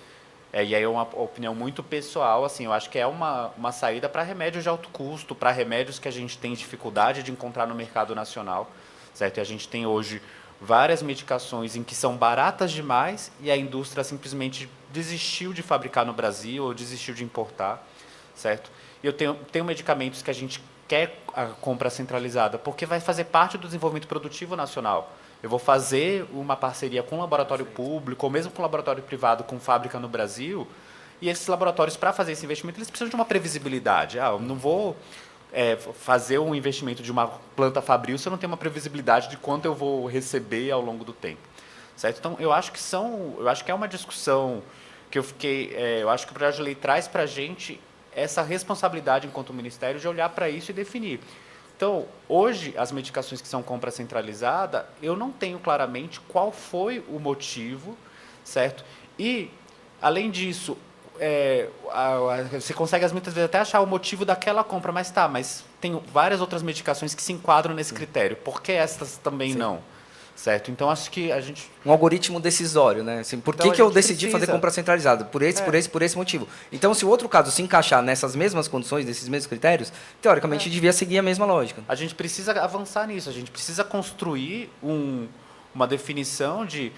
e aí é uma opinião muito pessoal, assim, eu acho que é uma saída para remédios de alto custo, para remédios que a gente tem dificuldade de encontrar no mercado nacional, certo? E a gente tem hoje várias medicações em que são baratas demais e a indústria simplesmente desistiu de fabricar no Brasil ou desistiu de importar, certo? Eu tenho medicamentos que a gente quer a compra centralizada, porque vai fazer parte do desenvolvimento produtivo nacional. Eu vou fazer uma parceria com um laboratório público, ou mesmo com um laboratório privado, com fábrica no Brasil, e esses laboratórios, para fazer esse investimento, eles precisam de uma previsibilidade. Eu não vou fazer um investimento de uma planta fabril se eu não tenho uma previsibilidade de quanto eu vou receber ao longo do tempo. Certo? Então, eu acho que é uma discussão que eu acho que o projeto de lei traz para a gente essa responsabilidade enquanto Ministério de olhar para isso e definir. Então, hoje, as medicações que são compra centralizada, eu não tenho claramente qual foi o motivo, certo? E, além disso, você consegue, muitas vezes, até achar o motivo daquela compra, mas tem várias outras medicações que se enquadram nesse critério. Por que essas também não? Certo? Então, acho que a gente... Um algoritmo decisório, né? Assim, por Então, que eu decidi fazer compra centralizada? Por esse motivo. Então, se o outro caso se encaixar nessas mesmas condições, nesses mesmos critérios, teoricamente devia seguir a mesma lógica. A gente precisa avançar nisso, a gente precisa construir uma definição de,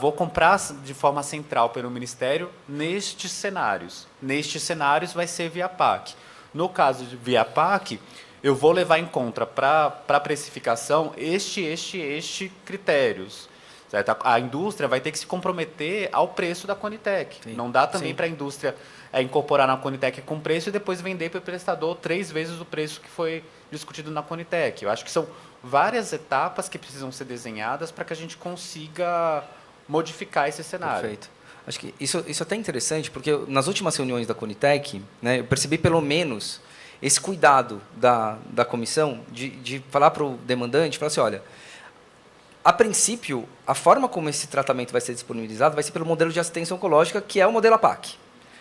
vou comprar de forma central pelo Ministério nestes cenários. Nestes cenários vai ser via PAC. No caso de via PAC, eu vou levar em conta para a precificação este critérios. Certo? A indústria vai ter que se comprometer ao preço da Conitec. Sim. Não dá também Sim. para a indústria incorporar na Conitec com preço e depois vender para o prestador 3 vezes o preço que foi discutido na Conitec. Eu acho que são várias etapas que precisam ser desenhadas para que a gente consiga modificar esse cenário. Perfeito. Acho que isso é até interessante, porque nas últimas reuniões da Conitec, né, eu percebi pelo menos esse cuidado da comissão de falar para o demandante, falar assim, olha, a princípio, a forma como esse tratamento vai ser disponibilizado vai ser pelo modelo de assistência oncológica, que é o modelo APAC.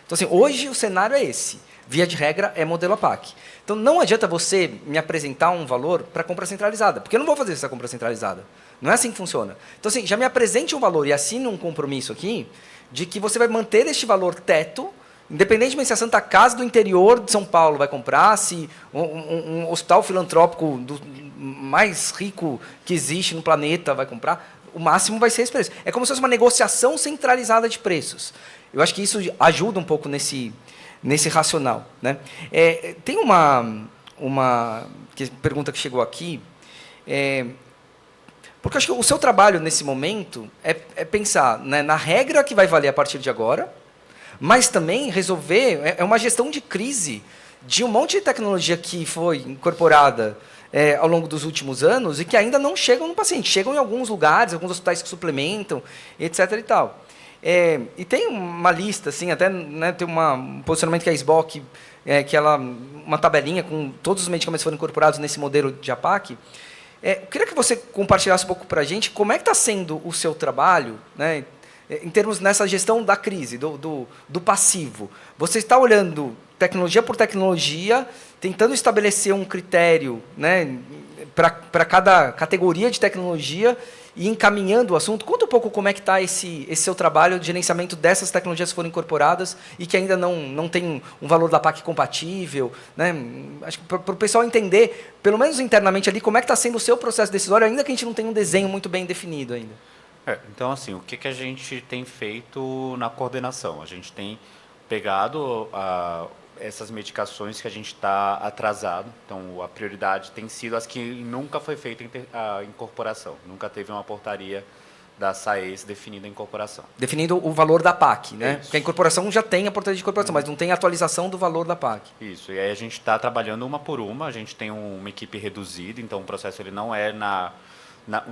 Então, assim, hoje o cenário é esse. Via de regra, é modelo APAC. Então, não adianta você me apresentar um valor para compra centralizada, porque eu não vou fazer essa compra centralizada. Não é assim que funciona. Então, assim, já me apresente um valor e assine um compromisso aqui de que você vai manter este valor teto, independentemente se a Santa Casa do interior de São Paulo vai comprar, se um hospital filantrópico mais rico que existe no planeta vai comprar, o máximo vai ser esse preço. É como se fosse uma negociação centralizada de preços. Eu acho que isso ajuda um pouco nesse racional, né? Tem uma pergunta que chegou aqui, porque eu acho que o seu trabalho nesse momento é pensar, né, na regra que vai valer a partir de agora, mas também resolver, é uma gestão de crise de um monte de tecnologia que foi incorporada ao longo dos últimos anos e que ainda não chegam no paciente. Chegam em alguns lugares, alguns hospitais que suplementam, etc. e tal. E tem uma lista, assim, até, né, tem um posicionamento que a SBOC, que ela, uma tabelinha com todos os medicamentos que foram incorporados nesse modelo de APAC. Eu queria que você compartilhasse um pouco para a gente como é que está sendo o seu trabalho, né, em termos nessa gestão da crise, do passivo. Você está olhando tecnologia por tecnologia, tentando estabelecer um critério, né, para cada categoria de tecnologia e encaminhando o assunto. Conta um pouco como é que está esse seu trabalho de gerenciamento dessas tecnologias que foram incorporadas e que ainda não tem um valor da PAC compatível, né? Acho que para o pessoal entender, pelo menos internamente ali, como é que está sendo o seu processo decisório, ainda que a gente não tenha um desenho muito bem definido ainda. Então, assim, o que a gente tem feito na coordenação? A gente tem pegado essas medicações que a gente está atrasado. Então, a prioridade tem sido as que nunca foi feita a incorporação. Nunca teve uma portaria da SAES definindo a incorporação. Definindo o valor da PAC, né? Isso. Porque a incorporação já tem a portaria de incorporação, mas não tem a atualização do valor da PAC. Isso, e aí a gente está trabalhando uma por uma, a gente tem uma equipe reduzida, então o processo ele não é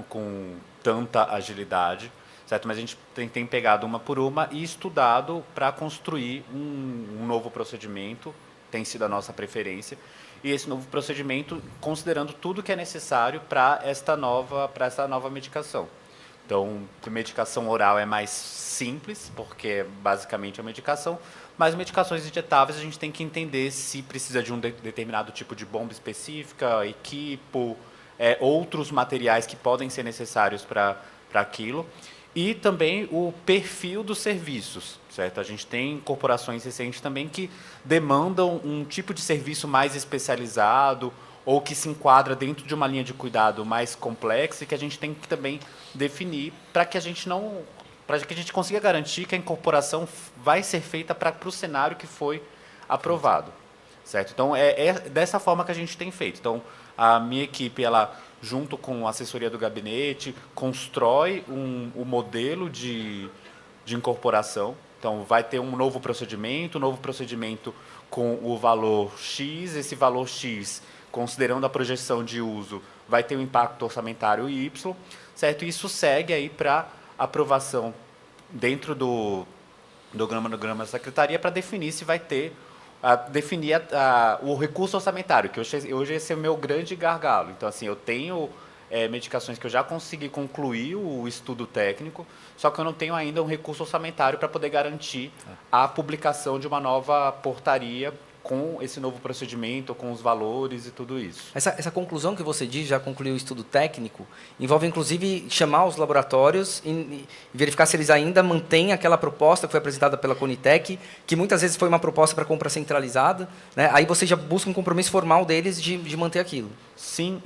com tanta agilidade, certo? Mas a gente tem pegado uma por uma e estudado para construir um novo procedimento, tem sido a nossa preferência, e esse novo procedimento considerando tudo que é necessário para essa nova medicação. Então, a medicação oral é mais simples, porque é basicamente a medicação, mas medicações injetáveis a gente tem que entender se precisa de um determinado tipo de bomba específica, equipo, outros materiais que podem ser necessários para aquilo, e também o perfil dos serviços, certo? A gente tem corporações recentes também que demandam um tipo de serviço mais especializado ou que se enquadra dentro de uma linha de cuidado mais complexa e que a gente tem que também definir para que a gente consiga garantir que a incorporação vai ser feita para o cenário que foi aprovado, certo? Então, é dessa forma que a gente tem feito. Então, a minha equipe, ela, junto com a assessoria do gabinete, constrói o modelo de incorporação. Então, vai ter um novo procedimento com o valor X, esse valor X, considerando a projeção de uso, vai ter um impacto orçamentário Y, certo? E isso segue aí para aprovação dentro do cronograma da secretaria para definir se vai ter o recurso orçamentário, que hoje esse é o meu grande gargalo. Então, assim, eu tenho medicações que eu já consegui concluir o estudo técnico, só que eu não tenho ainda um recurso orçamentário para poder garantir a publicação de uma nova portaria com esse novo procedimento, com os valores e tudo isso. Essa conclusão que você diz, já concluiu o estudo técnico, envolve inclusive chamar os laboratórios e verificar se eles ainda mantêm aquela proposta que foi apresentada pela Conitec, que muitas vezes foi uma proposta para compra centralizada, né? Aí você já busca um compromisso formal deles de manter aquilo. Sim,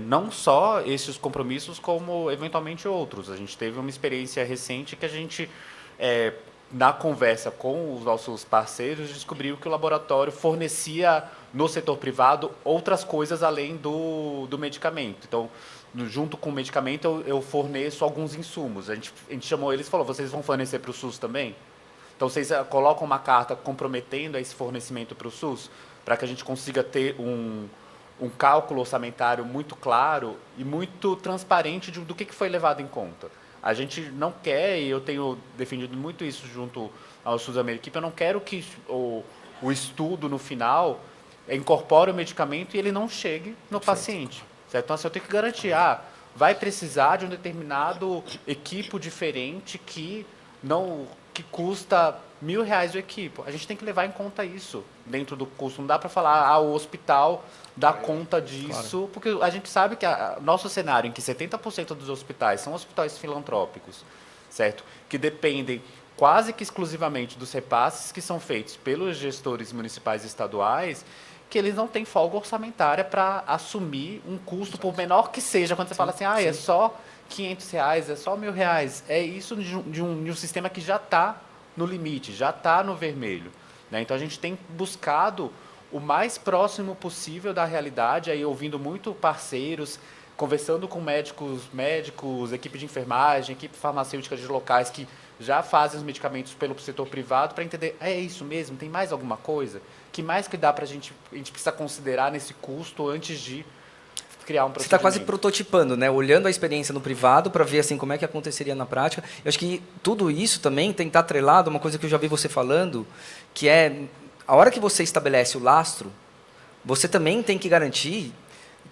não só esses compromissos, como eventualmente outros. A gente teve uma experiência recente que a gente, na conversa com os nossos parceiros, descobriu que o laboratório fornecia no setor privado outras coisas além do medicamento. Então, junto com o medicamento, eu forneço alguns insumos. A gente chamou eles e falou, vocês vão fornecer para o SUS também? Então, vocês colocam uma carta comprometendo esse fornecimento para o SUS, para que a gente consiga ter um cálculo orçamentário muito claro e muito transparente do que foi levado em conta. A gente não quer, e eu tenho defendido muito isso junto ao SUS Ameriquipe, eu não quero que o estudo, no final, incorpore o medicamento e ele não chegue no paciente. Certo? Então, assim, eu tenho que garantir, vai precisar de um determinado equipo diferente que custa R$1.000 o equipo. A gente tem que levar em conta isso dentro do custo. Não dá para falar, o hospital dá conta disso, claro. Porque a gente sabe que nosso cenário em que 70% dos hospitais são hospitais filantrópicos, certo? Que dependem quase que exclusivamente dos repasses que são feitos pelos gestores municipais e estaduais, que eles não têm folga orçamentária para assumir um custo, por menor que seja, quando você fala assim, é só R$500, é só R$1.000. É isso de um sistema que já está no limite, já está no vermelho. Né? Então, a gente tem buscado o mais próximo possível da realidade, aí ouvindo muito parceiros, conversando com médicos, equipe de enfermagem, equipe farmacêutica de locais que já fazem os medicamentos pelo setor privado, para entender, é isso mesmo, tem mais alguma coisa? Que mais que dá para a gente precisa considerar nesse custo antes de criar um procedimento? Você está quase prototipando, né? Olhando a experiência no privado para ver assim, como é que aconteceria na prática. Eu acho que tudo isso também tem que estar atrelado a uma coisa que eu já vi você falando, que é, a hora que você estabelece o lastro, você também tem que garantir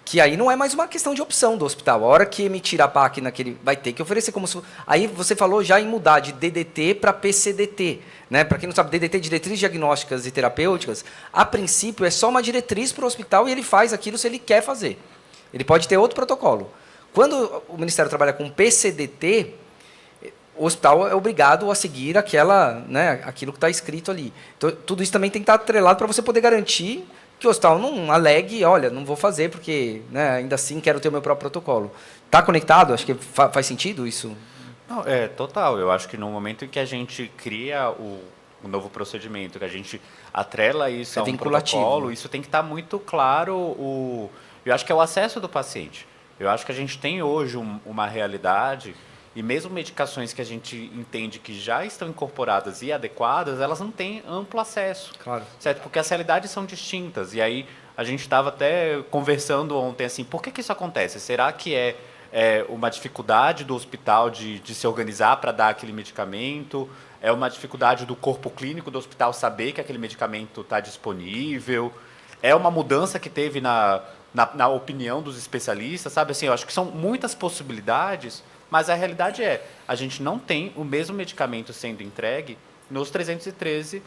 que aí não é mais uma questão de opção do hospital. A hora que emitir a PAC naquele, vai ter que oferecer como se... Aí você falou já em mudar de DDT para PCDT. Né? Para quem não sabe, DDT, Diretrizes Diagnósticas e Terapêuticas, a princípio é só uma diretriz para o hospital e ele faz aquilo se ele quer fazer. Ele pode ter outro protocolo. Quando o Ministério trabalha com PCDT, o hospital é obrigado a seguir aquilo que está escrito ali. Então, tudo isso também tem que estar atrelado para você poder garantir que o hospital não alegue, olha, não vou fazer porque ainda assim quero ter o meu próprio protocolo. Está conectado? Acho que faz sentido isso? Não, total. Eu acho que no momento em que a gente cria o novo procedimento, que a gente atrela isso a um protocolo, isso tem que estar muito claro. Eu acho que é o acesso do paciente. Eu acho que a gente tem hoje uma realidade, e mesmo medicações que a gente entende que já estão incorporadas e adequadas, elas não têm amplo acesso. Claro. Certo? Porque as realidades são distintas. E aí a gente estava até conversando ontem assim, por que isso acontece? Será que é uma dificuldade do hospital de se organizar para dar aquele medicamento? É uma dificuldade do corpo clínico do hospital saber que aquele medicamento está disponível? É uma mudança que teve na opinião dos especialistas? Sabe? Assim, eu acho que são muitas possibilidades, mas a realidade a gente não tem o mesmo medicamento sendo entregue nos 313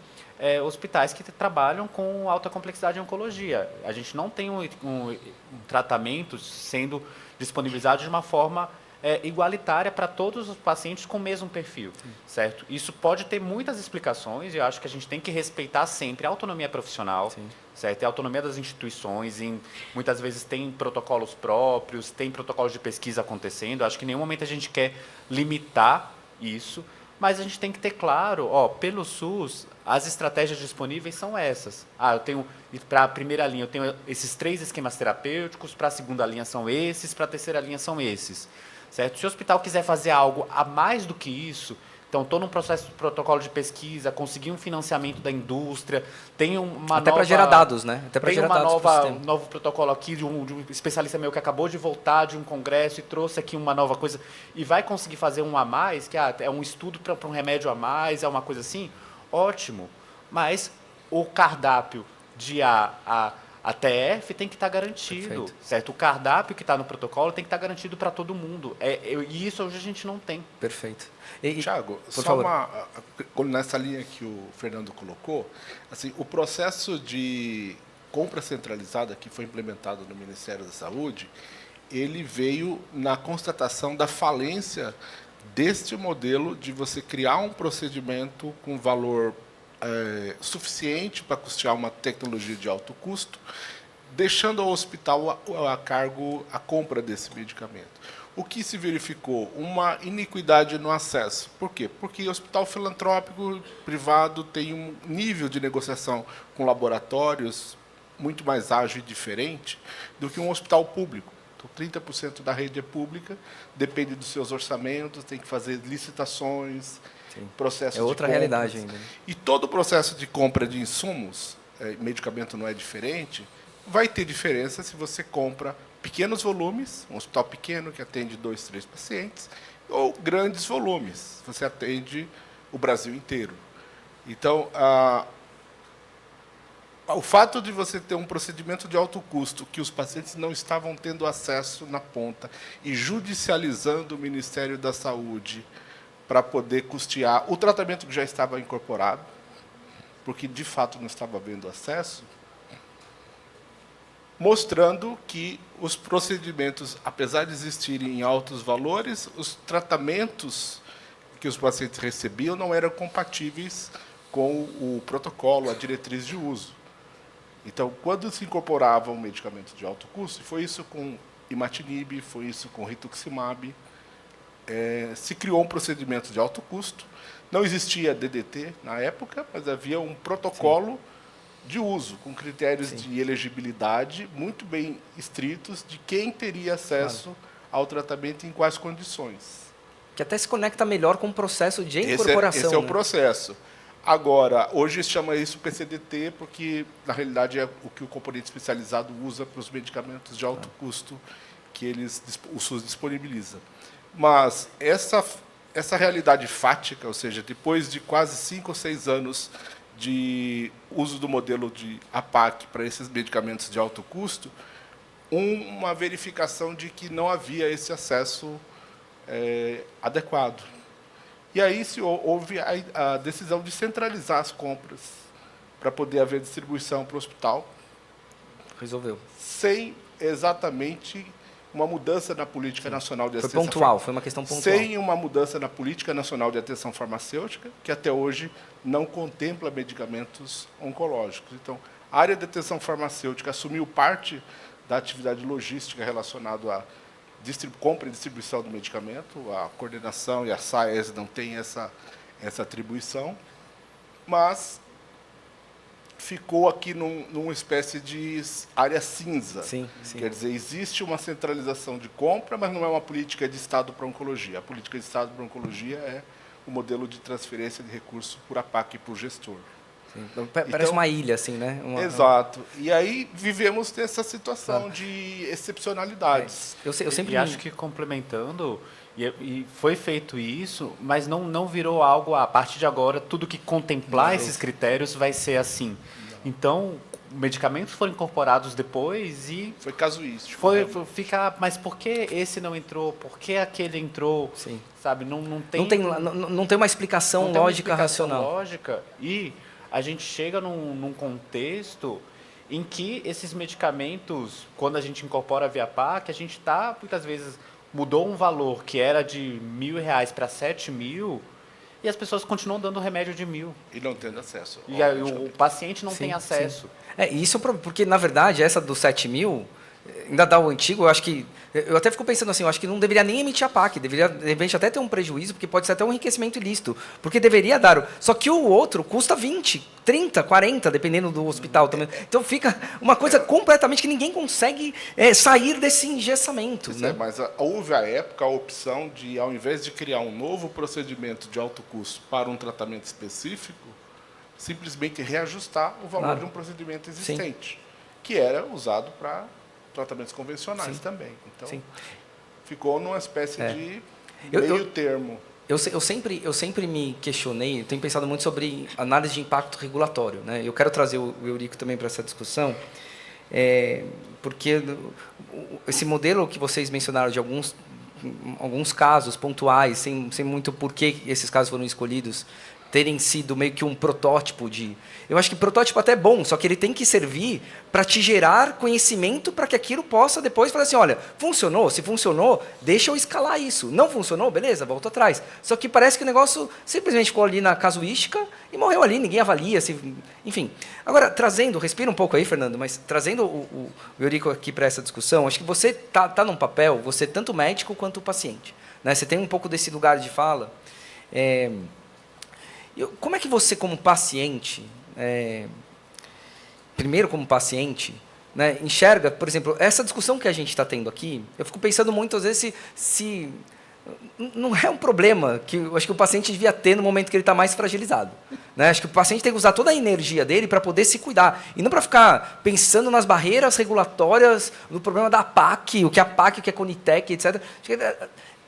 hospitais que trabalham com alta complexidade em oncologia. A gente não tem um tratamento sendo disponibilizado de uma forma igualitária para todos os pacientes com o mesmo perfil, certo? Isso pode ter muitas explicações e eu acho que a gente tem que respeitar sempre a autonomia profissional, certo? E a autonomia das instituições, muitas vezes tem protocolos próprios, tem protocolos de pesquisa acontecendo, eu acho que em nenhum momento a gente quer limitar isso, mas a gente tem que ter claro, pelo SUS, as estratégias disponíveis são essas. Eu tenho, para a primeira linha, eu tenho esses 3 esquemas terapêuticos, para a segunda linha são esses, para a terceira linha são esses. Certo? Se o hospital quiser fazer algo a mais do que isso, então estou num processo de protocolo de pesquisa, consegui um financiamento da indústria, tem uma até para gerar dados, né? Até para gerar dados um novo protocolo aqui de um especialista meu que acabou de voltar de um congresso e trouxe aqui uma nova coisa e vai conseguir fazer um a mais, que é um estudo para um remédio a mais, é uma coisa assim, ótimo. Mas o cardápio de A TF tem que estar garantido, Perfeito. certo? O cardápio que está no protocolo tem que estar garantido para todo mundo. E isso hoje a gente não tem. Perfeito. Tiago, por só favor. nessa linha que o Fernando colocou, assim, o processo de compra centralizada que foi implementado no Ministério da Saúde, ele veio na constatação da falência deste modelo de você criar um procedimento com valor suficiente para custear uma tecnologia de alto custo, deixando ao hospital a cargo a compra desse medicamento. O que se verificou? Uma iniquidade no acesso. Por quê? Porque o hospital filantrópico privado tem um nível de negociação com laboratórios muito mais ágil e diferente do que um hospital público. Então, 30% da rede é pública, depende dos seus orçamentos, tem que fazer licitações, processos de outra compras. realidade ainda, né? E todo o processo de compra de insumos, medicamento não é diferente, vai ter diferença se você compra pequenos volumes, um hospital pequeno que atende 2, 3 pacientes, ou grandes volumes, você atende o Brasil inteiro. Então, o fato de você ter um procedimento de alto custo que os pacientes não estavam tendo acesso na ponta e judicializando o Ministério da Saúde para poder custear o tratamento que já estava incorporado, porque de fato não estava havendo acesso, mostrando que os procedimentos, apesar de existirem em altos valores, os tratamentos que os pacientes recebiam não eram compatíveis com o protocolo, a diretriz de uso. Então, quando se incorporava um medicamento de alto custo, foi isso com imatinib, foi isso com rituximab, se criou um procedimento de alto custo. Não existia DDT na época, mas havia um protocolo de uso, com critérios de elegibilidade muito bem estritos de quem teria acesso ao tratamento e em quais condições. Que até se conecta melhor com o processo de incorporação. Esse é o processo. Agora, hoje se chama isso PCDT, porque, na realidade, é o que o componente especializado usa para os medicamentos de alto custo que o SUS disponibiliza. Mas essa realidade fática, ou seja, depois de quase 5 ou 6 anos de uso do modelo de APAC para esses medicamentos de alto custo, uma verificação de que não havia esse acesso adequado. E aí houve a decisão de centralizar as compras para poder haver distribuição para o hospital. Resolveu. Sem exatamente uma mudança na política nacional de assistência. Foi pontual, foi uma questão pontual. Sem uma mudança na política nacional de atenção farmacêutica, que até hoje não contempla medicamentos oncológicos. Então, a área de atenção farmacêutica assumiu parte da atividade logística relacionada à compra e distribuição do medicamento, a coordenação e a SAES não tem essa atribuição, mas ficou aqui numa espécie de área cinza. Sim. Quer dizer, existe uma centralização de compra, mas não é uma política de Estado para a oncologia. A política de Estado para a oncologia é o modelo de transferência de recursos por APAC e por gestor. Sim. Parece uma ilha, assim, né? Exato. E aí vivemos nessa situação de excepcionalidades. Eu sempre acho que complementando, e foi feito isso, mas não virou algo, a partir de agora, tudo que contemplar esses critérios vai ser assim. Então, medicamentos foram incorporados depois e... Foi casuístico. Fica, mas por que esse não entrou? Por que aquele entrou? Sim. Sabe, não tem uma explicação lógica, racional. Lógica, e a gente chega num contexto em que esses medicamentos, quando a gente incorpora via PAC, a gente está, muitas vezes, mudou um valor que era de R$ 1.000 para 7.000 e as pessoas continuam dando remédio de 1.000. E não tendo acesso. E aí, o paciente não tem acesso. Isso porque, na verdade, essa do 7.000, ainda dá o antigo, eu acho que... Eu até fico pensando assim, eu acho que não deveria nem emitir a PAC, deveria, de repente, até ter um prejuízo, porque pode ser até um enriquecimento ilícito, porque deveria dar... Só que o outro custa 20, 30, 40, dependendo do hospital também. Então fica uma coisa completamente que ninguém consegue sair desse engessamento. Né? Mas houve, à época, a opção de, ao invés de criar um novo procedimento de alto custo para um tratamento específico, simplesmente reajustar o valor de um procedimento existente, que era usado para tratamentos convencionais também. Então, ficou numa espécie de meio termo. Eu sempre me questionei, tenho pensado muito sobre análise de impacto regulatório, né? Eu quero trazer o Eurico também para essa discussão. Porque esse modelo que vocês mencionaram de alguns casos pontuais, sem muito porquê esses casos foram escolhidos, terem sido meio que um protótipo de... Eu acho que protótipo até é bom, só que ele tem que servir para te gerar conhecimento para que aquilo possa depois falar assim, olha, funcionou? Se funcionou, deixa eu escalar isso. Não funcionou? Beleza, volto atrás. Só que parece que o negócio simplesmente ficou ali na casuística e morreu ali, ninguém avalia. Enfim. Agora, respira um pouco aí, Fernando, mas trazendo o Eurico aqui para essa discussão, acho que você tá num papel, você tanto médico quanto paciente. Né? Você tem um pouco desse lugar de fala. Como é que você, como paciente, primeiro como paciente, né, enxerga, por exemplo, essa discussão que a gente está tendo aqui, eu fico pensando muitas vezes se não é um problema que eu acho que o paciente devia ter no momento que ele está mais fragilizado. Né? Acho que o paciente tem que usar toda a energia dele para poder se cuidar, e não para ficar pensando nas barreiras regulatórias, no problema da APAC, o que é APAC, o que é Conitec, etc.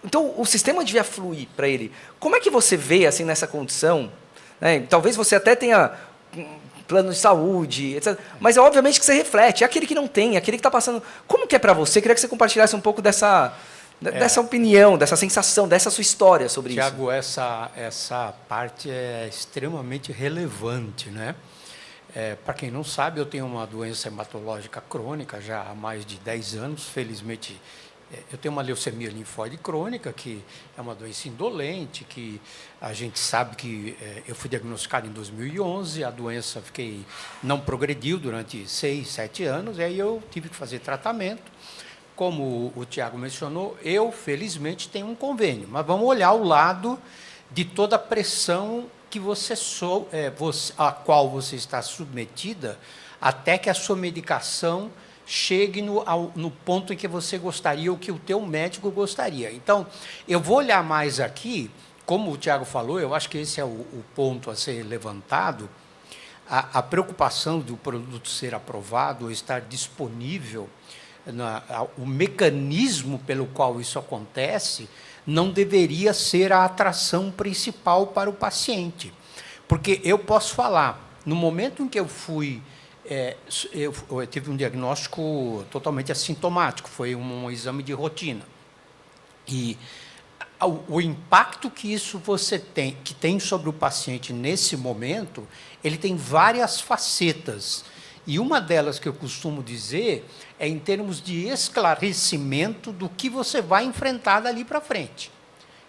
Então, o sistema devia fluir para ele. Como é que você vê, assim, nessa condição? Né? Talvez você até tenha plano de saúde, etc. Mas, obviamente, que você reflete. É aquele que não tem, é aquele que está passando... Como que é para você? Queria que você compartilhasse um pouco dessa opinião, dessa sensação, dessa sua história sobre Tiago, isso. essa parte é extremamente relevante, né? Para quem não sabe, eu tenho uma doença hematológica crônica já há mais de 10 anos, felizmente... Eu tenho uma leucemia linfóide crônica, que é uma doença indolente, que a gente sabe que eu fui diagnosticado em 2011, a doença não progrediu durante 6, 7 anos, e aí eu tive que fazer tratamento. Como o Tiago mencionou, eu, felizmente, tenho um convênio, mas vamos olhar o lado de toda a pressão que a qual você está submetida até que a sua medicação chegue no ponto em que você gostaria, ou que o teu médico gostaria. Então, eu vou olhar mais aqui, como o Tiago falou, eu acho que esse é o ponto a ser levantado, a preocupação do produto ser aprovado, ou estar disponível, o mecanismo pelo qual isso acontece, não deveria ser a atração principal para o paciente. Porque eu posso falar, no momento em que eu fui... eu tive um diagnóstico totalmente assintomático, foi um exame de rotina. E o impacto que isso que tem sobre o paciente nesse momento, ele tem várias facetas. E uma delas que eu costumo dizer é em termos de esclarecimento do que você vai enfrentar dali para frente.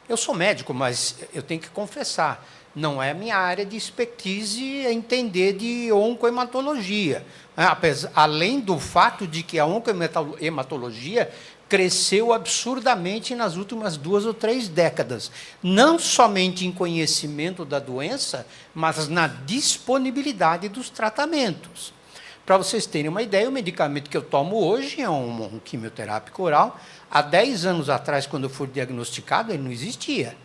Eu sou médico, mas eu tenho que confessar, não é a minha área de expertise entender de oncohematologia. Além do fato de que a oncohematologia cresceu absurdamente nas últimas 2 ou 3 décadas, não somente em conhecimento da doença, mas na disponibilidade dos tratamentos. Para vocês terem uma ideia, o medicamento que eu tomo hoje é um quimioterápico oral. Há 10 anos atrás, quando eu fui diagnosticado, ele não existia.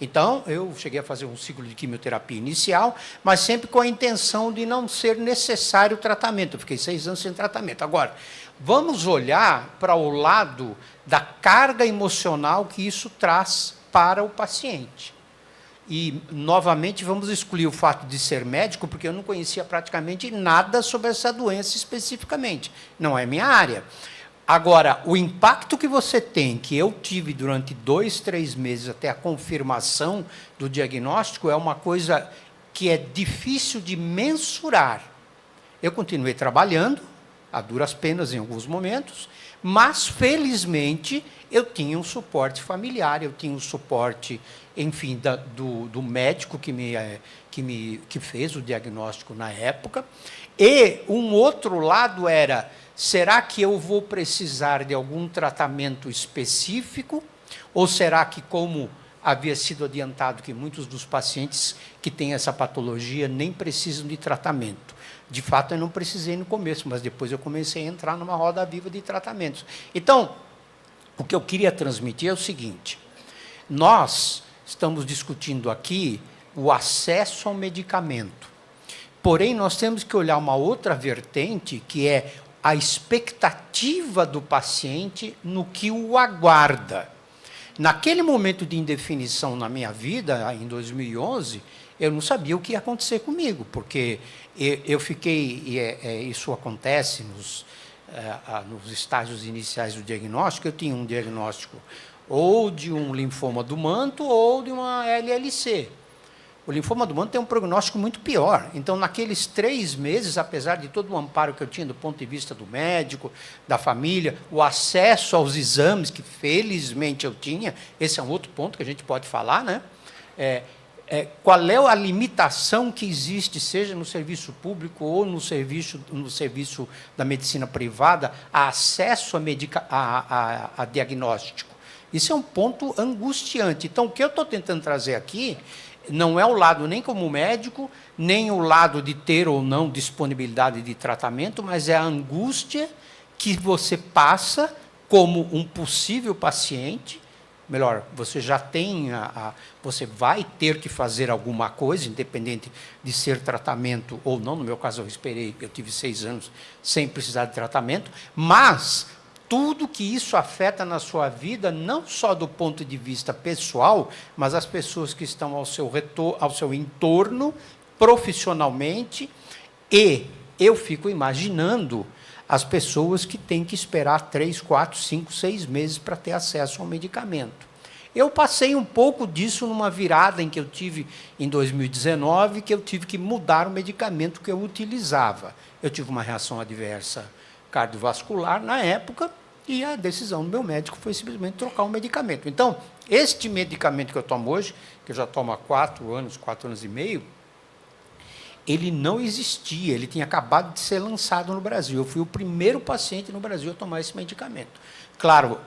Então, eu cheguei a fazer um ciclo de quimioterapia inicial, mas sempre com a intenção de não ser necessário o tratamento. Eu fiquei 6 anos sem tratamento. Agora, vamos olhar para o lado da carga emocional que isso traz para o paciente. E, novamente, vamos excluir o fato de ser médico, porque eu não conhecia praticamente nada sobre essa doença especificamente. Não é minha área. Agora, o impacto que você tem, que eu tive durante 2, 3 meses até a confirmação do diagnóstico, é uma coisa que é difícil de mensurar. Eu continuei trabalhando, a duras penas em alguns momentos, mas, felizmente, eu tinha um suporte familiar, eu tinha um suporte, enfim, do médico que fez o diagnóstico na época. E um outro lado era... Será que eu vou precisar de algum tratamento específico? Ou será que, como havia sido adiantado, que muitos dos pacientes que têm essa patologia nem precisam de tratamento? De fato, eu não precisei no começo, mas depois eu comecei a entrar numa roda viva de tratamentos. Então, o que eu queria transmitir é o seguinte: nós estamos discutindo aqui o acesso ao medicamento. Porém, nós temos que olhar uma outra vertente, que é a expectativa do paciente no que o aguarda. Naquele momento de indefinição na minha vida, em 2011, eu não sabia o que ia acontecer comigo, porque eu fiquei, isso acontece nos estágios iniciais do diagnóstico, eu tinha um diagnóstico ou de um linfoma do manto ou de uma LLC. O linfoma do manto tem um prognóstico muito pior. Então, naqueles 3 meses, apesar de todo o amparo que eu tinha do ponto de vista do médico, da família, o acesso aos exames, que felizmente eu tinha, esse é um outro ponto que a gente pode falar, né? Qual é a limitação que existe, seja no serviço público ou no serviço da medicina privada, a acesso a diagnóstico? Isso é um ponto angustiante. Então, o que eu estou tentando trazer aqui não é o lado nem como médico, nem o lado de ter ou não disponibilidade de tratamento, mas é a angústia que você passa como um possível paciente. Melhor, você já tem, você vai ter que fazer alguma coisa, independente de ser tratamento ou não. No meu caso, eu tive 6 anos sem precisar de tratamento, mas tudo que isso afeta na sua vida, não só do ponto de vista pessoal, mas as pessoas que estão ao seu entorno, profissionalmente, e eu fico imaginando as pessoas que têm que esperar 3, 4, 5, 6 meses para ter acesso ao medicamento. Eu passei um pouco disso numa virada em que eu tive em 2019, que eu tive que mudar o medicamento que eu utilizava. Eu tive uma reação adversa cardiovascular na época, e a decisão do meu médico foi simplesmente trocar o medicamento. Então, este medicamento que eu tomo hoje, que eu já tomo há 4 anos e meio, ele não existia, ele tinha acabado de ser lançado no Brasil. Eu fui o primeiro paciente no Brasil a tomar esse medicamento. Claro,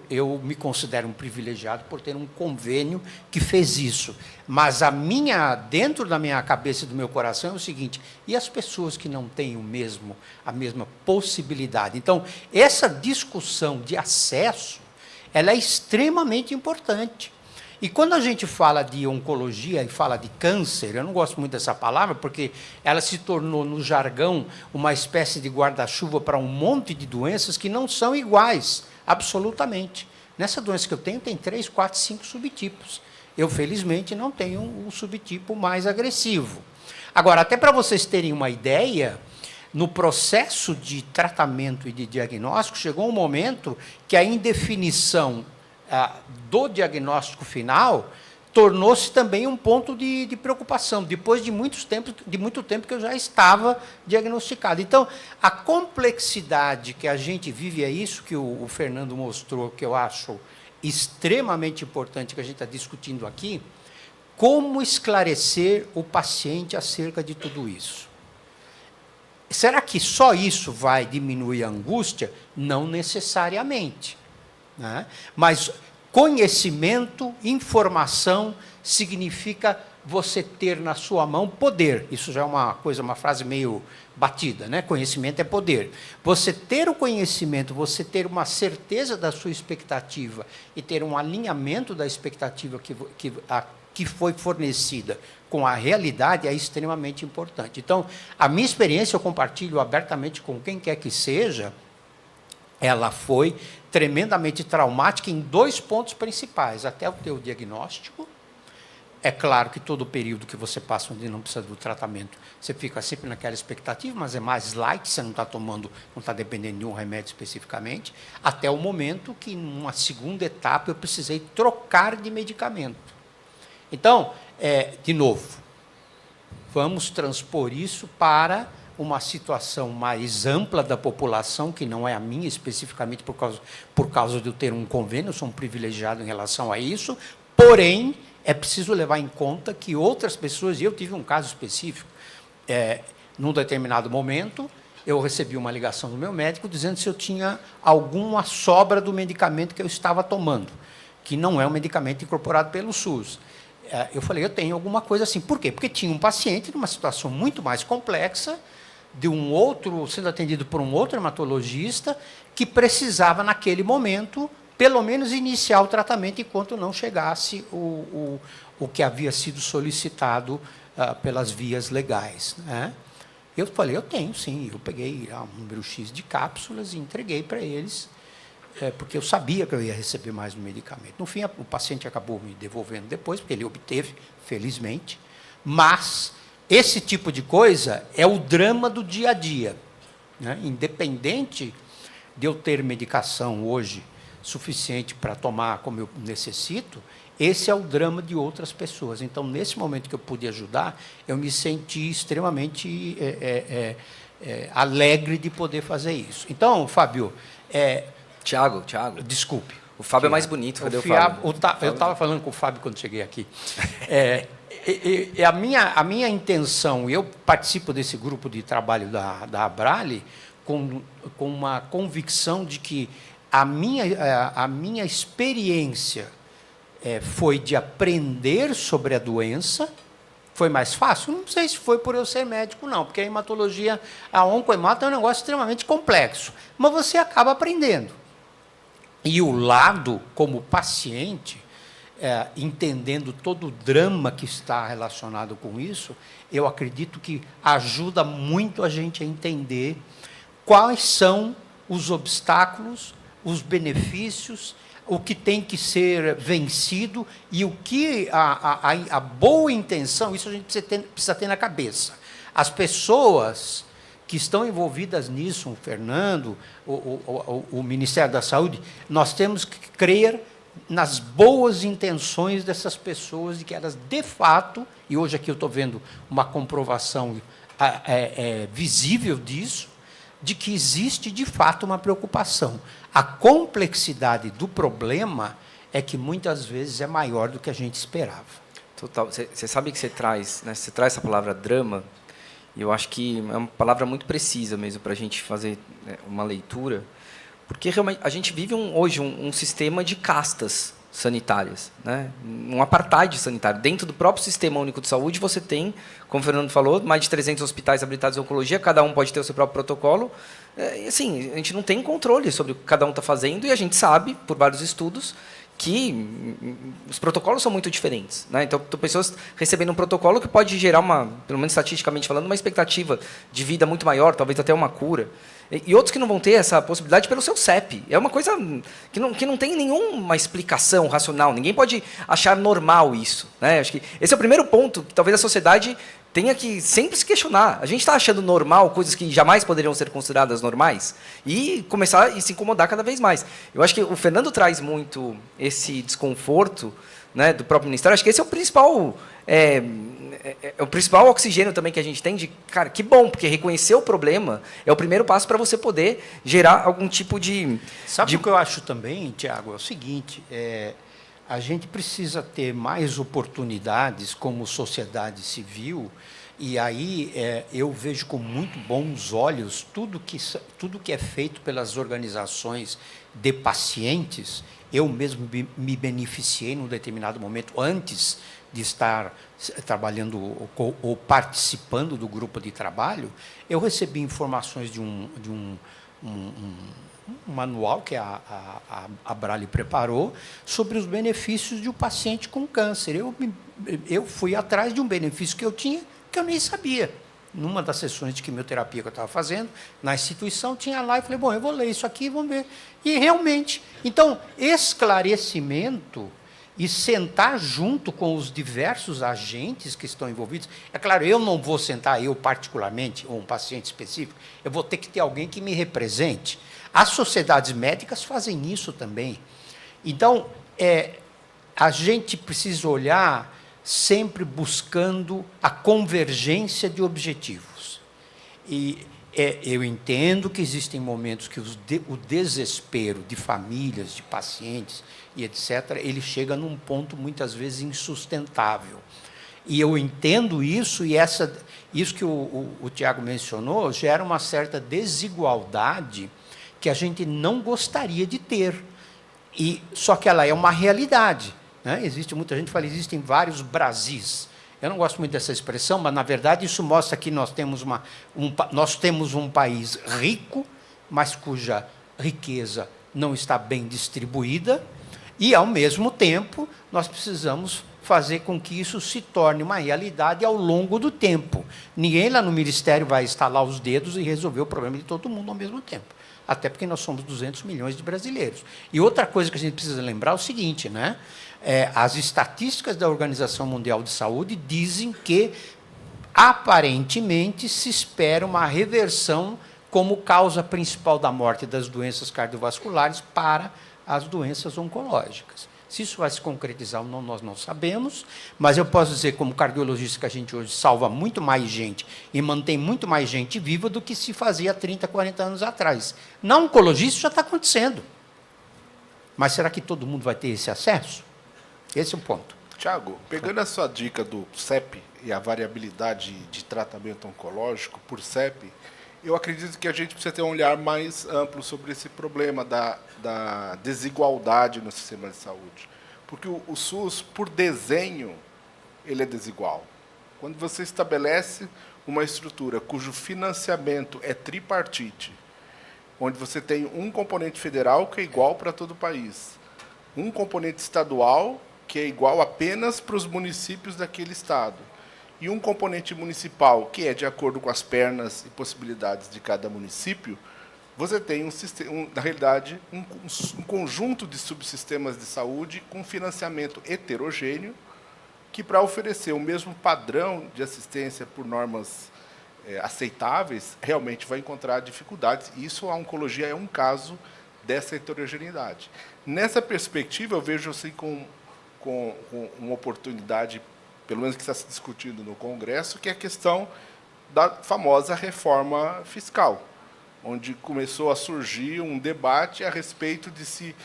eu me considero um privilegiado por ter um convênio que fez isso. Mas dentro da minha cabeça e do meu coração é o seguinte: e as pessoas que não têm a mesma possibilidade? Então, essa discussão de acesso, ela é extremamente importante. E quando a gente fala de oncologia e fala de câncer, eu não gosto muito dessa palavra, porque ela se tornou, no jargão, uma espécie de guarda-chuva para um monte de doenças que não são iguais, absolutamente. Nessa doença que eu tenho, tem 3, 4, 5 subtipos. Eu, felizmente, não tenho um subtipo mais agressivo. Agora, até para vocês terem uma ideia, no processo de tratamento e de diagnóstico, chegou um momento que a indefinição do diagnóstico final tornou-se também um ponto de preocupação, depois de muito tempo que eu já estava diagnosticado. Então, a complexidade que a gente vive é isso que o Fernando mostrou, que eu acho extremamente importante, que a gente está discutindo aqui, como esclarecer o paciente acerca de tudo isso. Será que só isso vai diminuir a angústia? Não necessariamente, né? Mas conhecimento, informação, significa você ter na sua mão poder. Isso já é uma frase meio batida, né? Conhecimento é poder. Você ter o conhecimento, você ter uma certeza da sua expectativa e ter um alinhamento da expectativa que foi fornecida com a realidade é extremamente importante. Então, a minha experiência, eu compartilho abertamente com quem quer que seja, ela foi tremendamente traumática em 2 pontos principais. Até o teu diagnóstico. É claro que todo o período que você passa onde não precisa do tratamento, você fica sempre naquela expectativa, mas é mais light, você não está tomando, não está dependendo de um remédio especificamente, até o momento que, numa segunda etapa, eu precisei trocar de medicamento. Então, de novo, vamos transpor isso para uma situação mais ampla da população, que não é a minha especificamente por causa de eu ter um convênio, eu sou um privilegiado em relação a isso, porém, é preciso levar em conta que outras pessoas, e eu tive um caso específico, num determinado momento, eu recebi uma ligação do meu médico dizendo se eu tinha alguma sobra do medicamento que eu estava tomando, que não é um medicamento incorporado pelo SUS. Eu falei, eu tenho alguma coisa assim. Por quê? Porque tinha um paciente numa situação muito mais complexa, sendo atendido por um outro hematologista, que precisava, naquele momento, pelo menos iniciar o tratamento enquanto não chegasse o que havia sido solicitado pelas vias legais, né? Eu falei, eu tenho, sim. Eu peguei um número X de cápsulas e entreguei para eles. porque eu sabia que eu ia receber mais no medicamento. No fim, o paciente acabou me devolvendo depois, porque ele obteve, felizmente. Mas esse tipo de coisa é o drama do dia a dia, né? Independente de eu ter medicação hoje suficiente para tomar como eu necessito, esse é o drama de outras pessoas. Então, nesse momento que eu pude ajudar, eu me senti extremamente alegre de poder fazer isso. Então, Fábio... Tiago. Desculpe. O Fábio é mais bonito. Cadê o Fábio? Eu estava falando com o Fábio quando cheguei aqui. A minha intenção, eu participo desse grupo de trabalho da Abrale com uma convicção de que a minha experiência foi de aprender sobre a doença. Foi mais fácil? Não sei se foi por eu ser médico, não, porque a hematologia, a oncohemato é um negócio extremamente complexo, mas você acaba aprendendo. E o lado, como paciente, entendendo todo o drama que está relacionado com isso, eu acredito que ajuda muito a gente a entender quais são os obstáculos, os benefícios, o que tem que ser vencido e o que a boa intenção, isso a gente precisa ter na cabeça. As pessoas que estão envolvidas nisso, o Fernando, o Ministério da Saúde, nós temos que crer nas boas intenções dessas pessoas, de que elas, de fato, e hoje aqui eu estou vendo uma comprovação visível disso, de que existe, de fato, uma preocupação. A complexidade do problema é que, muitas vezes, é maior do que a gente esperava. Total. Você sabe que você traz essa palavra drama, e eu acho que é uma palavra muito precisa mesmo para a gente fazer uma leitura, porque realmente a gente vive hoje um sistema de castas sanitárias, né? Um apartheid sanitário. Dentro do próprio Sistema Único de Saúde, você tem, como o Fernando falou, mais de 300 hospitais habilitados em oncologia, cada um pode ter o seu próprio protocolo. E, assim, a gente não tem controle sobre o que cada um está fazendo, e a gente sabe, por vários estudos, que os protocolos são muito diferentes, né? Então, pessoas recebendo um protocolo que pode gerar pelo menos estatisticamente falando, uma expectativa de vida muito maior, talvez até uma cura. E outros que não vão ter essa possibilidade pelo seu CEP. É uma coisa que não tem nenhuma explicação racional. Ninguém pode achar normal isso, né? Acho que esse é o primeiro ponto que talvez a sociedade tenha que sempre se questionar. A gente está achando normal coisas que jamais poderiam ser consideradas normais e começar a se incomodar cada vez mais. Eu acho que o Fernando traz muito esse desconforto, né, do próprio Ministério. Acho que esse é o principal... o principal oxigênio também que a gente tem de, cara, que bom, porque reconhecer o problema é o primeiro passo para você poder gerar algum tipo de... Sabe o que eu acho também, Tiago? É o seguinte, a gente precisa ter mais oportunidades como sociedade civil, e aí eu vejo com muito bons olhos tudo que é feito pelas organizações de pacientes. Eu mesmo me beneficiei num determinado momento, antes de estar trabalhando ou participando do grupo de trabalho, eu recebi informações de um manual que a Abrale preparou sobre os benefícios de um paciente com câncer. Eu fui atrás de um benefício que eu tinha, que eu nem sabia. Numa das sessões de quimioterapia que eu estava fazendo, na instituição, tinha lá, e falei, bom, eu vou ler isso aqui e vamos ver. E, realmente, então, esclarecimento e sentar junto com os diversos agentes que estão envolvidos. É claro, eu não vou sentar, eu particularmente, ou um paciente específico, eu vou ter que ter alguém que me represente. As sociedades médicas fazem isso também. Então, a gente precisa olhar sempre buscando a convergência de objetivos. E eu entendo que existem momentos que o desespero de famílias, de pacientes e etc., ele chega num ponto, muitas vezes, insustentável. E eu entendo isso, e isso que o Tiago mencionou gera uma certa desigualdade que a gente não gostaria de ter. Só que ela é uma realidade, né? Existe muita gente que fala, existem vários Brasis. Eu não gosto muito dessa expressão, mas, na verdade, isso mostra que nós temos um país rico, mas cuja riqueza não está bem distribuída, e, ao mesmo tempo, nós precisamos fazer com que isso se torne uma realidade ao longo do tempo. Ninguém lá no Ministério vai estalar os dedos e resolver o problema de todo mundo ao mesmo tempo. até porque nós somos 200 milhões de brasileiros. E outra coisa que a gente precisa lembrar é o seguinte, né? As estatísticas da Organização Mundial de Saúde dizem que, aparentemente, se espera uma reversão como causa principal da morte das doenças cardiovasculares para as doenças oncológicas. Se isso vai se concretizar ou não, nós não sabemos, mas eu posso dizer, como cardiologista, que a gente hoje salva muito mais gente e mantém muito mais gente viva do que se fazia 30, 40 anos atrás. Na oncologia, isso já está acontecendo. Mas será que todo mundo vai ter esse acesso? Esse é o ponto. Tiago, pegando a sua dica do CEP e a variabilidade de tratamento oncológico por CEP, eu acredito que a gente precisa ter um olhar mais amplo sobre esse problema da desigualdade no sistema de saúde. Porque o SUS, por desenho, ele é desigual. Quando você estabelece uma estrutura cujo financiamento é tripartite, onde você tem um componente federal que é igual para todo o país, um componente estadual que é igual apenas para os municípios daquele estado, e um componente municipal que é de acordo com as pernas e possibilidades de cada município, você tem na realidade, um conjunto de subsistemas de saúde com financiamento heterogêneo, que, para oferecer o mesmo padrão de assistência por normas aceitáveis, realmente vai encontrar dificuldades. E isso, a oncologia é um caso dessa heterogeneidade. Nessa perspectiva, eu vejo assim, com uma oportunidade, pelo menos que está se discutindo no Congresso, que é a questão da famosa reforma fiscal, onde começou a surgir um debate a respeito de se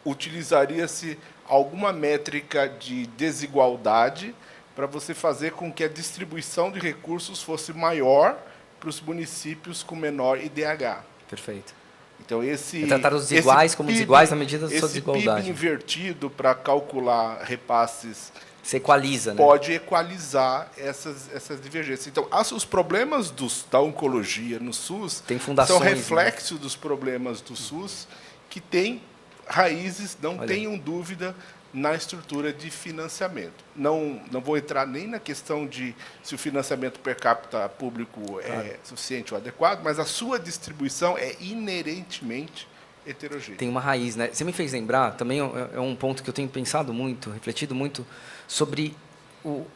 utilizaria-se alguma métrica de desigualdade para você fazer com que a distribuição de recursos fosse maior para os municípios com menor IDH. Perfeito. Então, tratar os iguais como desiguais na medida da sua esse desigualdade. PIB invertido para calcular repasses se equaliza, né? Pode equalizar essas divergências. Então, os problemas da oncologia no SUS são reflexo, né, dos problemas do SUS, que tem raízes, não tenham dúvida, na estrutura de financiamento. Não vou entrar nem na questão de se o financiamento per capita público é suficiente ou adequado, mas a sua distribuição é inerentemente heterogênea. Tem uma raiz, né? Você me fez lembrar, também é um ponto que eu tenho pensado muito, refletido muito, sobre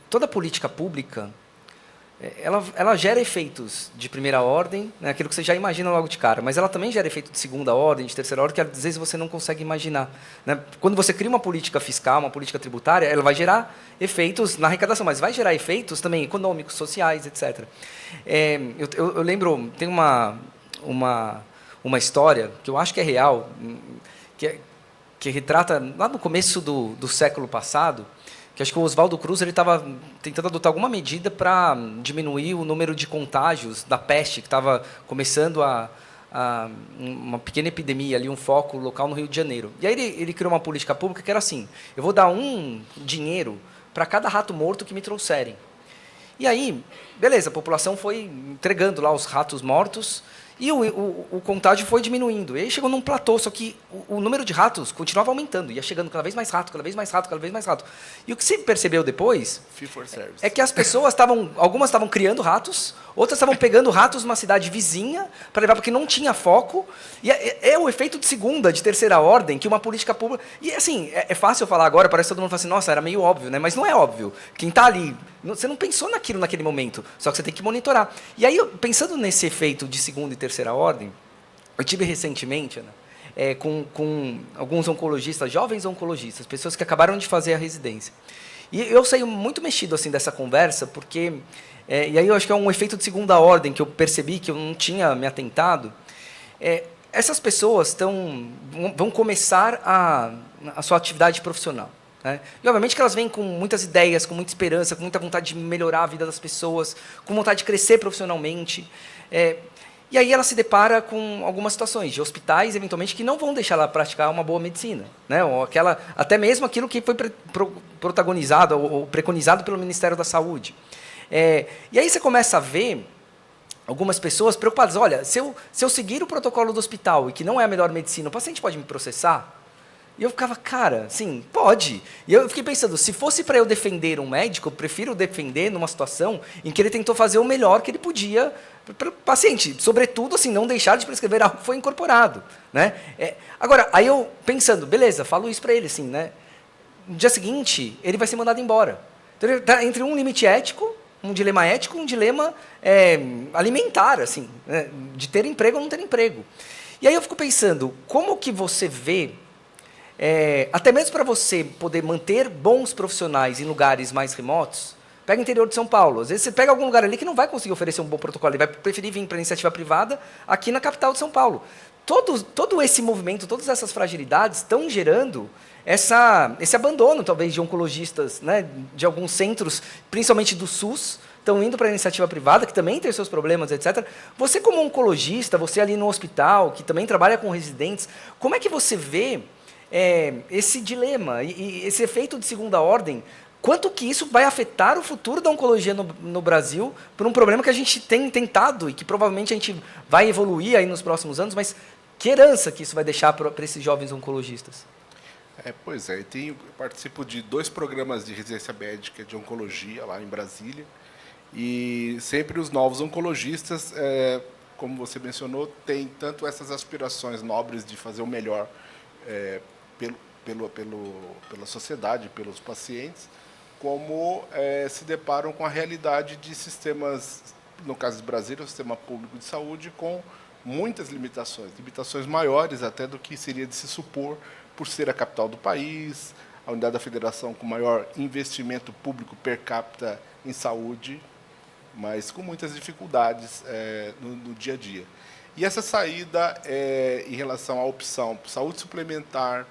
toda a política pública. Ela gera efeitos de primeira ordem, né, aquilo que você já imagina logo de cara, mas ela também gera efeito de segunda ordem, de terceira ordem, que às vezes você não consegue imaginar, né? Quando você cria uma política fiscal, uma política tributária, ela vai gerar efeitos na arrecadação, mas vai gerar efeitos também econômicos, sociais, etc. Eu lembro, tem uma história que eu acho que é real, que retrata lá no começo do século passado, que acho que o Oswaldo Cruz estava tentando adotar alguma medida para diminuir o número de contágios da peste, que estava começando uma pequena epidemia, ali, um foco local no Rio de Janeiro. E aí ele criou uma política pública que era assim: eu vou dar um dinheiro para cada rato morto que me trouxerem. E aí, beleza, a população foi entregando lá os ratos mortos, e o contágio foi diminuindo. E aí chegou num platô, só que o número de ratos continuava aumentando. Ia chegando cada vez mais rato, cada vez mais rato, cada vez mais rato. E o que se percebeu depois é que as pessoas algumas estavam criando ratos, outras estavam pegando ratos numa cidade vizinha para levar, porque não tinha foco. E é o efeito de segunda, de terceira ordem, que uma política pública... E assim, é fácil falar agora, parece que todo mundo fala assim, nossa, era meio óbvio, né? Mas não é óbvio. Quem está ali, você não pensou naquilo naquele momento, só que você tem que monitorar. E aí, pensando nesse efeito de segunda e terceira ordem, eu tive recentemente, né, com alguns oncologistas, jovens oncologistas, pessoas que acabaram de fazer a residência. E eu saí muito mexido assim dessa conversa, porque... e aí eu acho que é um efeito de segunda ordem que eu percebi, que eu não tinha me atentado. Essas pessoas vão começar a sua atividade profissional, né? E, obviamente, que elas vêm com muitas ideias, com muita esperança, com muita vontade de melhorar a vida das pessoas, com vontade de crescer profissionalmente. E aí ela se depara com algumas situações de hospitais, eventualmente, que não vão deixar ela praticar uma boa medicina, né? Ou até mesmo aquilo que foi protagonizado ou preconizado pelo Ministério da Saúde. E aí você começa a ver algumas pessoas preocupadas. Olha, se eu seguir o protocolo do hospital e que não é a melhor medicina, o paciente pode me processar? E eu ficava, cara, sim, pode. E eu fiquei pensando, se fosse para eu defender um médico, eu prefiro defender numa situação em que ele tentou fazer o melhor que ele podia para o paciente. Sobretudo, assim, não deixar de prescrever algo que foi incorporado. Né? Agora, aí eu pensando, beleza, falo isso para ele, assim, né? No dia seguinte, ele vai ser mandado embora. Então, ele está entre um limite ético, um dilema ético, um dilema alimentar, assim, né? De ter emprego ou não ter emprego. E aí eu fico pensando, como que você vê, até mesmo para você poder manter bons profissionais em lugares mais remotos, pega o interior de São Paulo, às vezes você pega algum lugar ali que não vai conseguir oferecer um bom protocolo, ele vai preferir vir para a iniciativa privada aqui na capital de São Paulo. Todo esse movimento, todas essas fragilidades estão gerando esse abandono, talvez, de oncologistas, né, de alguns centros, principalmente do SUS, estão indo para a iniciativa privada, que também tem os seus problemas, etc. Você, como oncologista, você ali no hospital, que também trabalha com residentes, como é que você vê esse dilema e esse efeito de segunda ordem? Quanto que isso vai afetar o futuro da oncologia no Brasil por um problema que a gente tem tentado e que provavelmente a gente vai evoluir aí nos próximos anos, mas que herança que isso vai deixar para esses jovens oncologistas? Pois é, eu participo de 2 programas de residência médica de oncologia lá em Brasília, e sempre os novos oncologistas, como você mencionou, têm tanto essas aspirações nobres de fazer o melhor pela sociedade, pelos pacientes, como se deparam com a realidade de sistemas, no caso de Brasília, o sistema público de saúde, com muitas limitações maiores até do que seria de se supor, por ser a capital do país, a unidade da federação com maior investimento público per capita em saúde, mas com muitas dificuldades no dia a dia. E essa saída em relação à opção saúde suplementar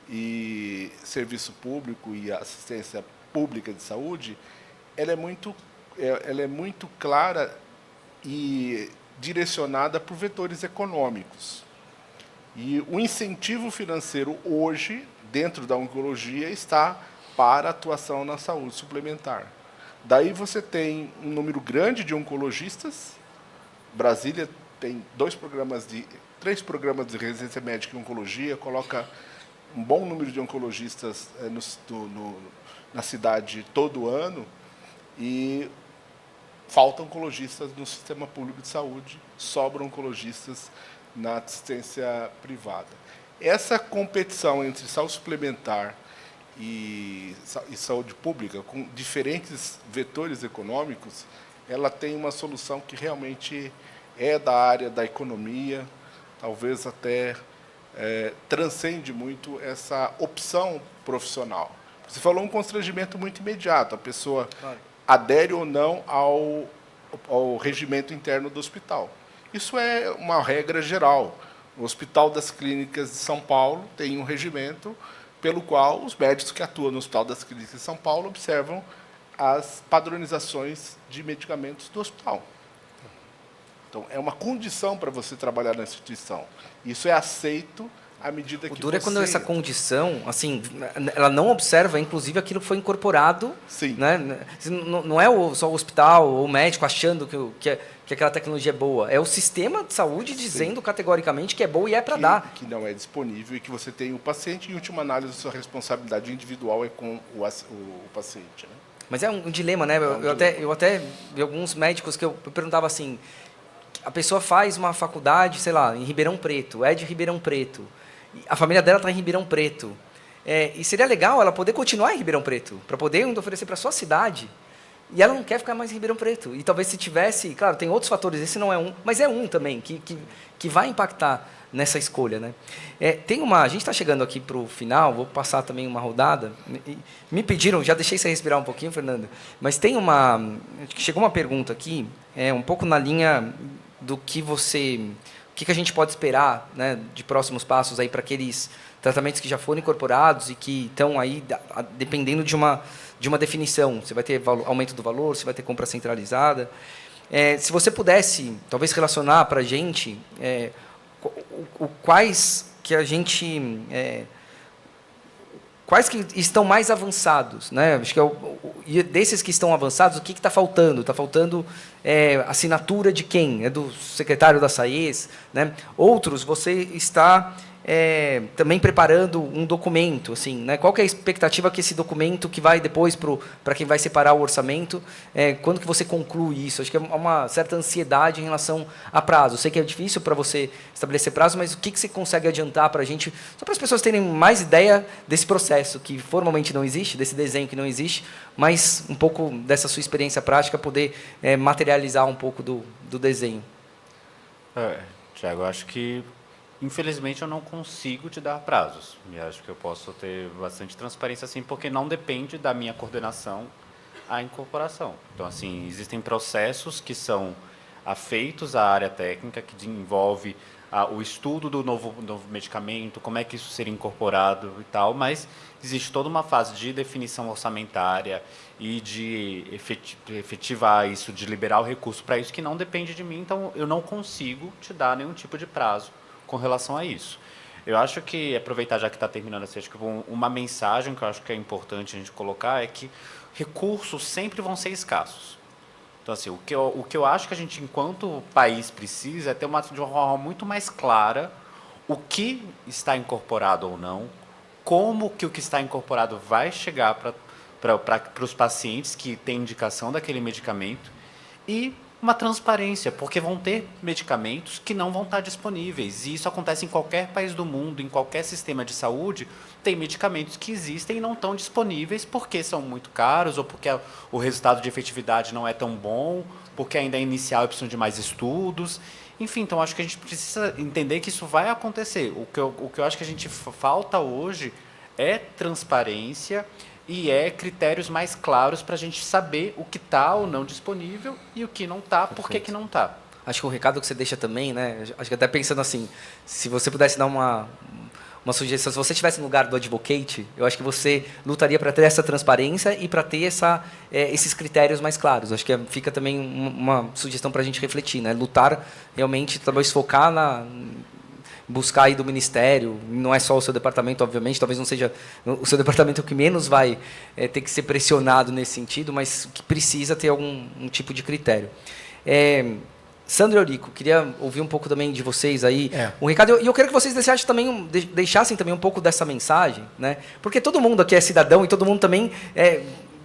e serviço público e assistência pública de saúde, ela é muito clara e direcionada por vetores econômicos. E o incentivo financeiro hoje, dentro da oncologia, está para a atuação na saúde suplementar. Daí você tem um número grande de oncologistas. Brasília tem 3 programas de residência médica em oncologia, coloca um bom número de oncologistas na cidade todo ano, e faltam oncologistas no sistema público de saúde, sobram oncologistas na assistência privada. Essa competição entre saúde suplementar e saúde pública, com diferentes vetores econômicos, ela tem uma solução que realmente é da área da economia, talvez até transcende muito essa opção profissional. Você falou um constrangimento muito imediato, a pessoa adere ou não ao regimento interno do hospital. Isso é uma regra geral. O Hospital das Clínicas de São Paulo tem um regimento pelo qual os médicos que atuam no Hospital das Clínicas de São Paulo observam as padronizações de medicamentos do hospital. Então, é uma condição para você trabalhar na instituição. Isso é aceito à medida que o duro é quando essa condição, assim, ela não observa, inclusive, aquilo que foi incorporado. Sim. Né? Não é só o hospital ou o médico achando que aquela tecnologia é boa. É o sistema de saúde dizendo Sim. categoricamente que é boa e é para dar. Que não é disponível e que você tem o paciente, e, em última análise, a sua responsabilidade individual é com o paciente. Né? Mas é um dilema, né? Eu até vi alguns médicos que eu perguntava assim, a pessoa faz uma faculdade, sei lá, em Ribeirão Preto, é de Ribeirão Preto, a família dela está em Ribeirão Preto, e seria legal ela poder continuar em Ribeirão Preto, para poder oferecer para a sua cidade, e ela não quer ficar mais em Ribeirão Preto. E talvez se tivesse, claro, tem outros fatores, esse não é um, mas é um também, que vai impactar nessa escolha. Né? A gente está chegando aqui para o final, vou passar também uma rodada, me pediram, já deixei você respirar um pouquinho, Fernando, mas chegou uma pergunta aqui, um pouco na linha do que a gente pode esperar, né, de próximos passos aí para aqueles tratamentos que já foram incorporados e que estão aí dependendo de uma definição. Se vai ter aumento do valor, se vai ter compra centralizada. Se você pudesse, talvez, relacionar para a gente quais que estão mais avançados, né? Acho que desses que estão avançados, o que está faltando? Está faltando assinatura de quem? É do secretário da SAES, né? Outros, você está também preparando um documento, assim, né? Qual que é a expectativa que esse documento que vai depois para quem vai separar o orçamento, quando que você conclui isso? Acho que é uma certa ansiedade em relação a prazo. Eu sei que é difícil para você estabelecer prazo, mas o que você consegue adiantar para a gente, só para as pessoas terem mais ideia desse processo que formalmente não existe, desse desenho que não existe, mas um pouco dessa sua experiência prática, poder materializar um pouco do desenho. Tiago, eu acho que, infelizmente, eu não consigo te dar prazos. E acho que eu posso ter bastante transparência, assim, porque não depende da minha coordenação à incorporação. Então, assim, existem processos que são afeitos à área técnica, que envolve o estudo do novo medicamento, como é que isso seria incorporado e tal, mas existe toda uma fase de definição orçamentária e de efetivar isso, de liberar o recurso para isso, que não depende de mim, então eu não consigo te dar nenhum tipo de prazo com relação a isso. Eu acho que, aproveitar já que está terminando assim, acho que uma mensagem que eu acho que é importante a gente colocar é que recursos sempre vão ser escassos. Então, assim, o que eu acho que a gente, enquanto país, precisa é ter de uma forma muito mais clara o que está incorporado ou não, como que o que está incorporado vai chegar para os pacientes que têm indicação daquele medicamento e uma transparência, porque vão ter medicamentos que não vão estar disponíveis. E isso acontece em qualquer país do mundo, em qualquer sistema de saúde, tem medicamentos que existem e não estão disponíveis porque são muito caros, ou porque o resultado de efetividade não é tão bom, porque ainda é inicial e precisam de mais estudos. Enfim, então acho que a gente precisa entender que isso vai acontecer. O que eu acho que a gente falta hoje é transparência e critérios mais claros para a gente saber o que está ou não disponível e o que não está, por que não está. Acho que o recado que você deixa também, né? Acho que até pensando assim, se você pudesse dar uma sugestão, se você estivesse no lugar do advocate, eu acho que você lutaria para ter essa transparência e para ter esses critérios mais claros. Acho que fica também uma sugestão para a gente refletir, né? Lutar realmente, talvez focar buscar aí do Ministério, não é só o seu departamento, obviamente, talvez não seja o seu departamento que menos vai ter que ser pressionado nesse sentido, mas que precisa ter algum tipo de critério. Sandro e Eurico, queria ouvir um pouco também de vocês aí, um recado, e eu quero que vocês deixassem também um pouco dessa mensagem, né? Porque todo mundo aqui é cidadão e todo mundo também,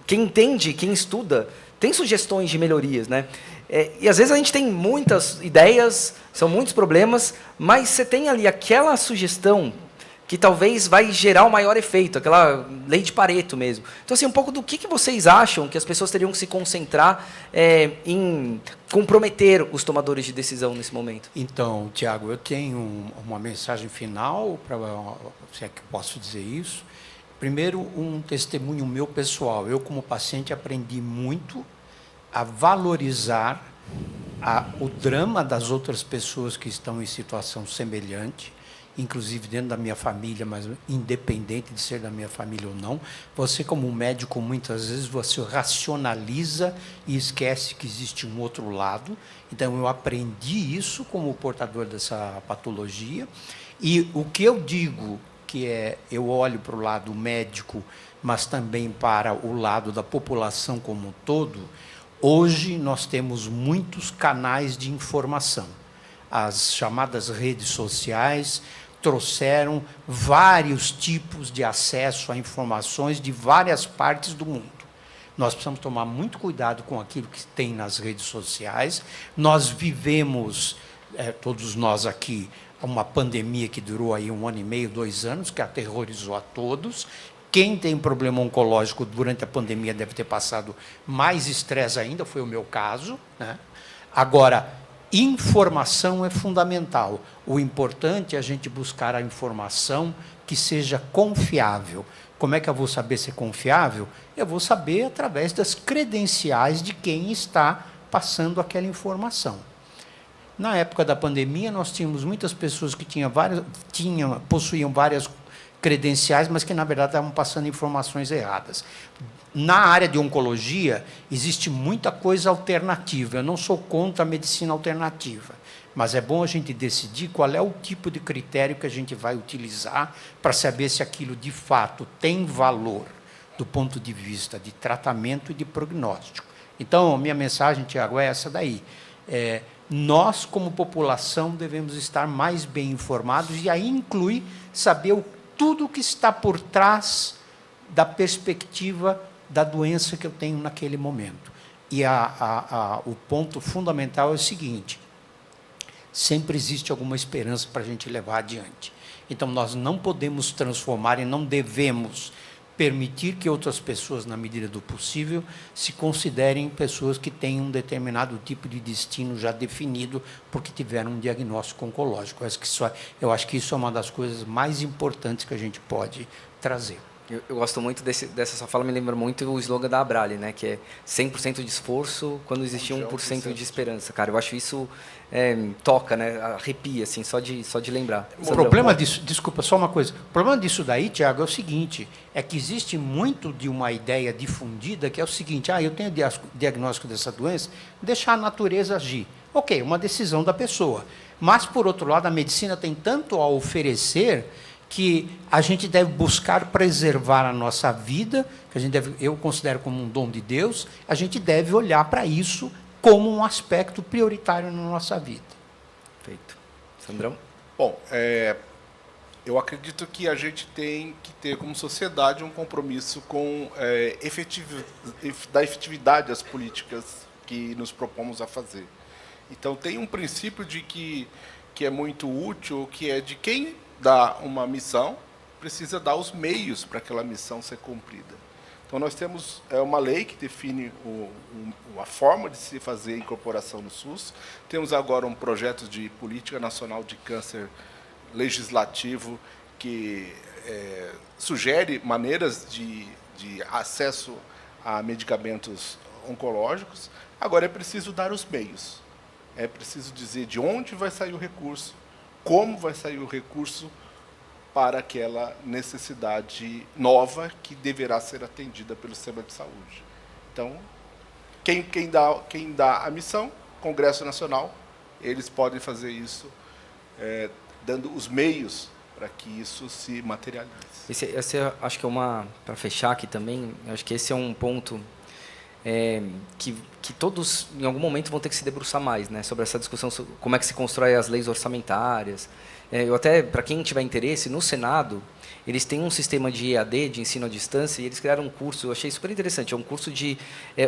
quem entende, quem estuda, tem sugestões de melhorias, né? E às vezes a gente tem muitas ideias, são muitos problemas, mas você tem ali aquela sugestão que talvez vai gerar o maior efeito, aquela lei de Pareto mesmo. Então, assim, um pouco do que vocês acham que as pessoas teriam que se concentrar em comprometer os tomadores de decisão nesse momento? Então, Tiago, eu tenho uma mensagem final, se é que eu posso dizer isso. Primeiro, um testemunho meu pessoal. Eu, como paciente, aprendi muito a valorizar o drama das outras pessoas que estão em situação semelhante, inclusive dentro da minha família, mas independente de ser da minha família ou não. Você, como médico, muitas vezes você racionaliza e esquece que existe um outro lado. Então, eu aprendi isso como portador dessa patologia. E o que eu digo, eu olho para o lado médico, mas também para o lado da população como um todo. Hoje, nós temos muitos canais de informação. As chamadas redes sociais trouxeram vários tipos de acesso a informações de várias partes do mundo. Nós precisamos tomar muito cuidado com aquilo que tem nas redes sociais. Nós vivemos, todos nós aqui, uma pandemia que durou aí 1 ano e meio, 2 anos, que aterrorizou a todos. Quem tem problema oncológico durante a pandemia deve ter passado mais estresse ainda, foi o meu caso, né? Agora, informação é fundamental. O importante é a gente buscar a informação que seja confiável. Como é que eu vou saber se é confiável? Eu vou saber através das credenciais de quem está passando aquela informação. Na época da pandemia, nós tínhamos muitas pessoas que possuíam várias credenciais, mas que, na verdade, estavam passando informações erradas. Na área de oncologia, existe muita coisa alternativa. Eu não sou contra a medicina alternativa, mas é bom a gente decidir qual é o tipo de critério que a gente vai utilizar para saber se aquilo, de fato, tem valor do ponto de vista de tratamento e de prognóstico. Então, a minha mensagem, Tiago, é essa daí. nós, como população, devemos estar mais bem informados, e aí inclui saber tudo o que está por trás da perspectiva da doença que eu tenho naquele momento. E o ponto fundamental é o seguinte: sempre existe alguma esperança para a gente levar adiante. Então, nós não podemos transformar e não devemos permitir que outras pessoas, na medida do possível, se considerem pessoas que têm um determinado tipo de destino já definido porque tiveram um diagnóstico oncológico. Eu acho que isso é uma das coisas mais importantes que a gente pode trazer. Eu gosto muito dessa sua fala, me lembra muito o slogan da Abrale, né, que é 100% de esforço quando existe 1% de esperança. Cara, eu acho isso toca, né, arrepia, assim, só de lembrar. O problema disso, desculpa, só uma coisa. O problema disso daí, Tiago, é o seguinte, é que existe muito de uma ideia difundida que é o seguinte: eu tenho diagnóstico dessa doença, deixar a natureza agir. Ok, uma decisão da pessoa. Mas, por outro lado, a medicina tem tanto a oferecer que a gente deve buscar preservar a nossa vida, que eu considero como um dom de Deus, a gente deve olhar para isso como um aspecto prioritário na nossa vida. Perfeito. Sandrão? Bom, eu acredito que a gente tem que ter, como sociedade, um compromisso com da efetividade das políticas que nos propomos a fazer. Então, tem um princípio de que é muito útil, que é de quem dá uma missão, precisa dar os meios para aquela missão ser cumprida. Então, nós temos uma lei que define a forma de se fazer a incorporação no SUS. Temos agora um projeto de política nacional de câncer legislativo que sugere maneiras de acesso a medicamentos oncológicos. Agora, é preciso dar os meios. É preciso dizer de onde vai sair o recurso, como vai sair o recurso para aquela necessidade nova que deverá ser atendida pelo sistema de saúde. Então, quem dá a missão, Congresso Nacional, eles podem fazer isso dando os meios para que isso se materialize. Esse acho que para fechar aqui também, acho que esse é um ponto que todos, em algum momento, vão ter que se debruçar mais, né, sobre essa discussão, sobre como é que se constrói as leis orçamentárias. Eu até, para quem tiver interesse, no Senado, eles têm um sistema de EAD, de ensino à distância, e eles criaram um curso, eu achei super interessante, é um curso de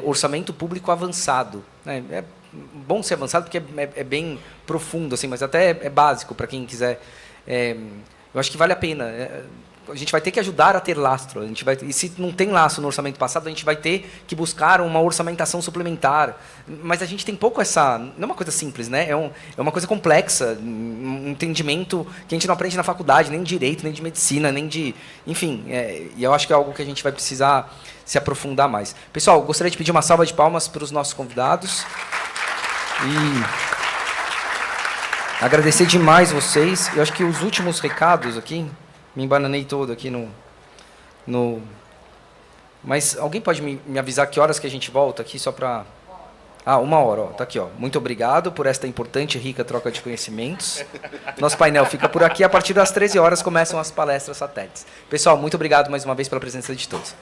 orçamento público avançado. É bom ser avançado porque é bem profundo, assim, mas até é básico para quem quiser. Eu acho que vale a pena. A gente vai ter que ajudar a ter lastro. E se não tem lastro no orçamento passado, a gente vai ter que buscar uma orçamentação suplementar. Mas a gente tem pouco essa... Não é uma coisa simples, né? É uma coisa complexa, um entendimento que a gente não aprende na faculdade, nem de direito, nem de medicina, nem de... Enfim, e eu acho que é algo que a gente vai precisar se aprofundar mais. Pessoal, gostaria de pedir uma salva de palmas para os nossos convidados. E agradecer demais vocês. Eu acho que os últimos recados aqui... Me embananei todo aqui no... Mas alguém pode me avisar que horas que a gente volta aqui, só para... 1 hora, ó, tá aqui, ó. Muito obrigado por esta importante e rica troca de conhecimentos. Nosso painel fica por aqui. A partir das 13 horas começam as palestras satélites. Pessoal, muito obrigado mais uma vez pela presença de todos.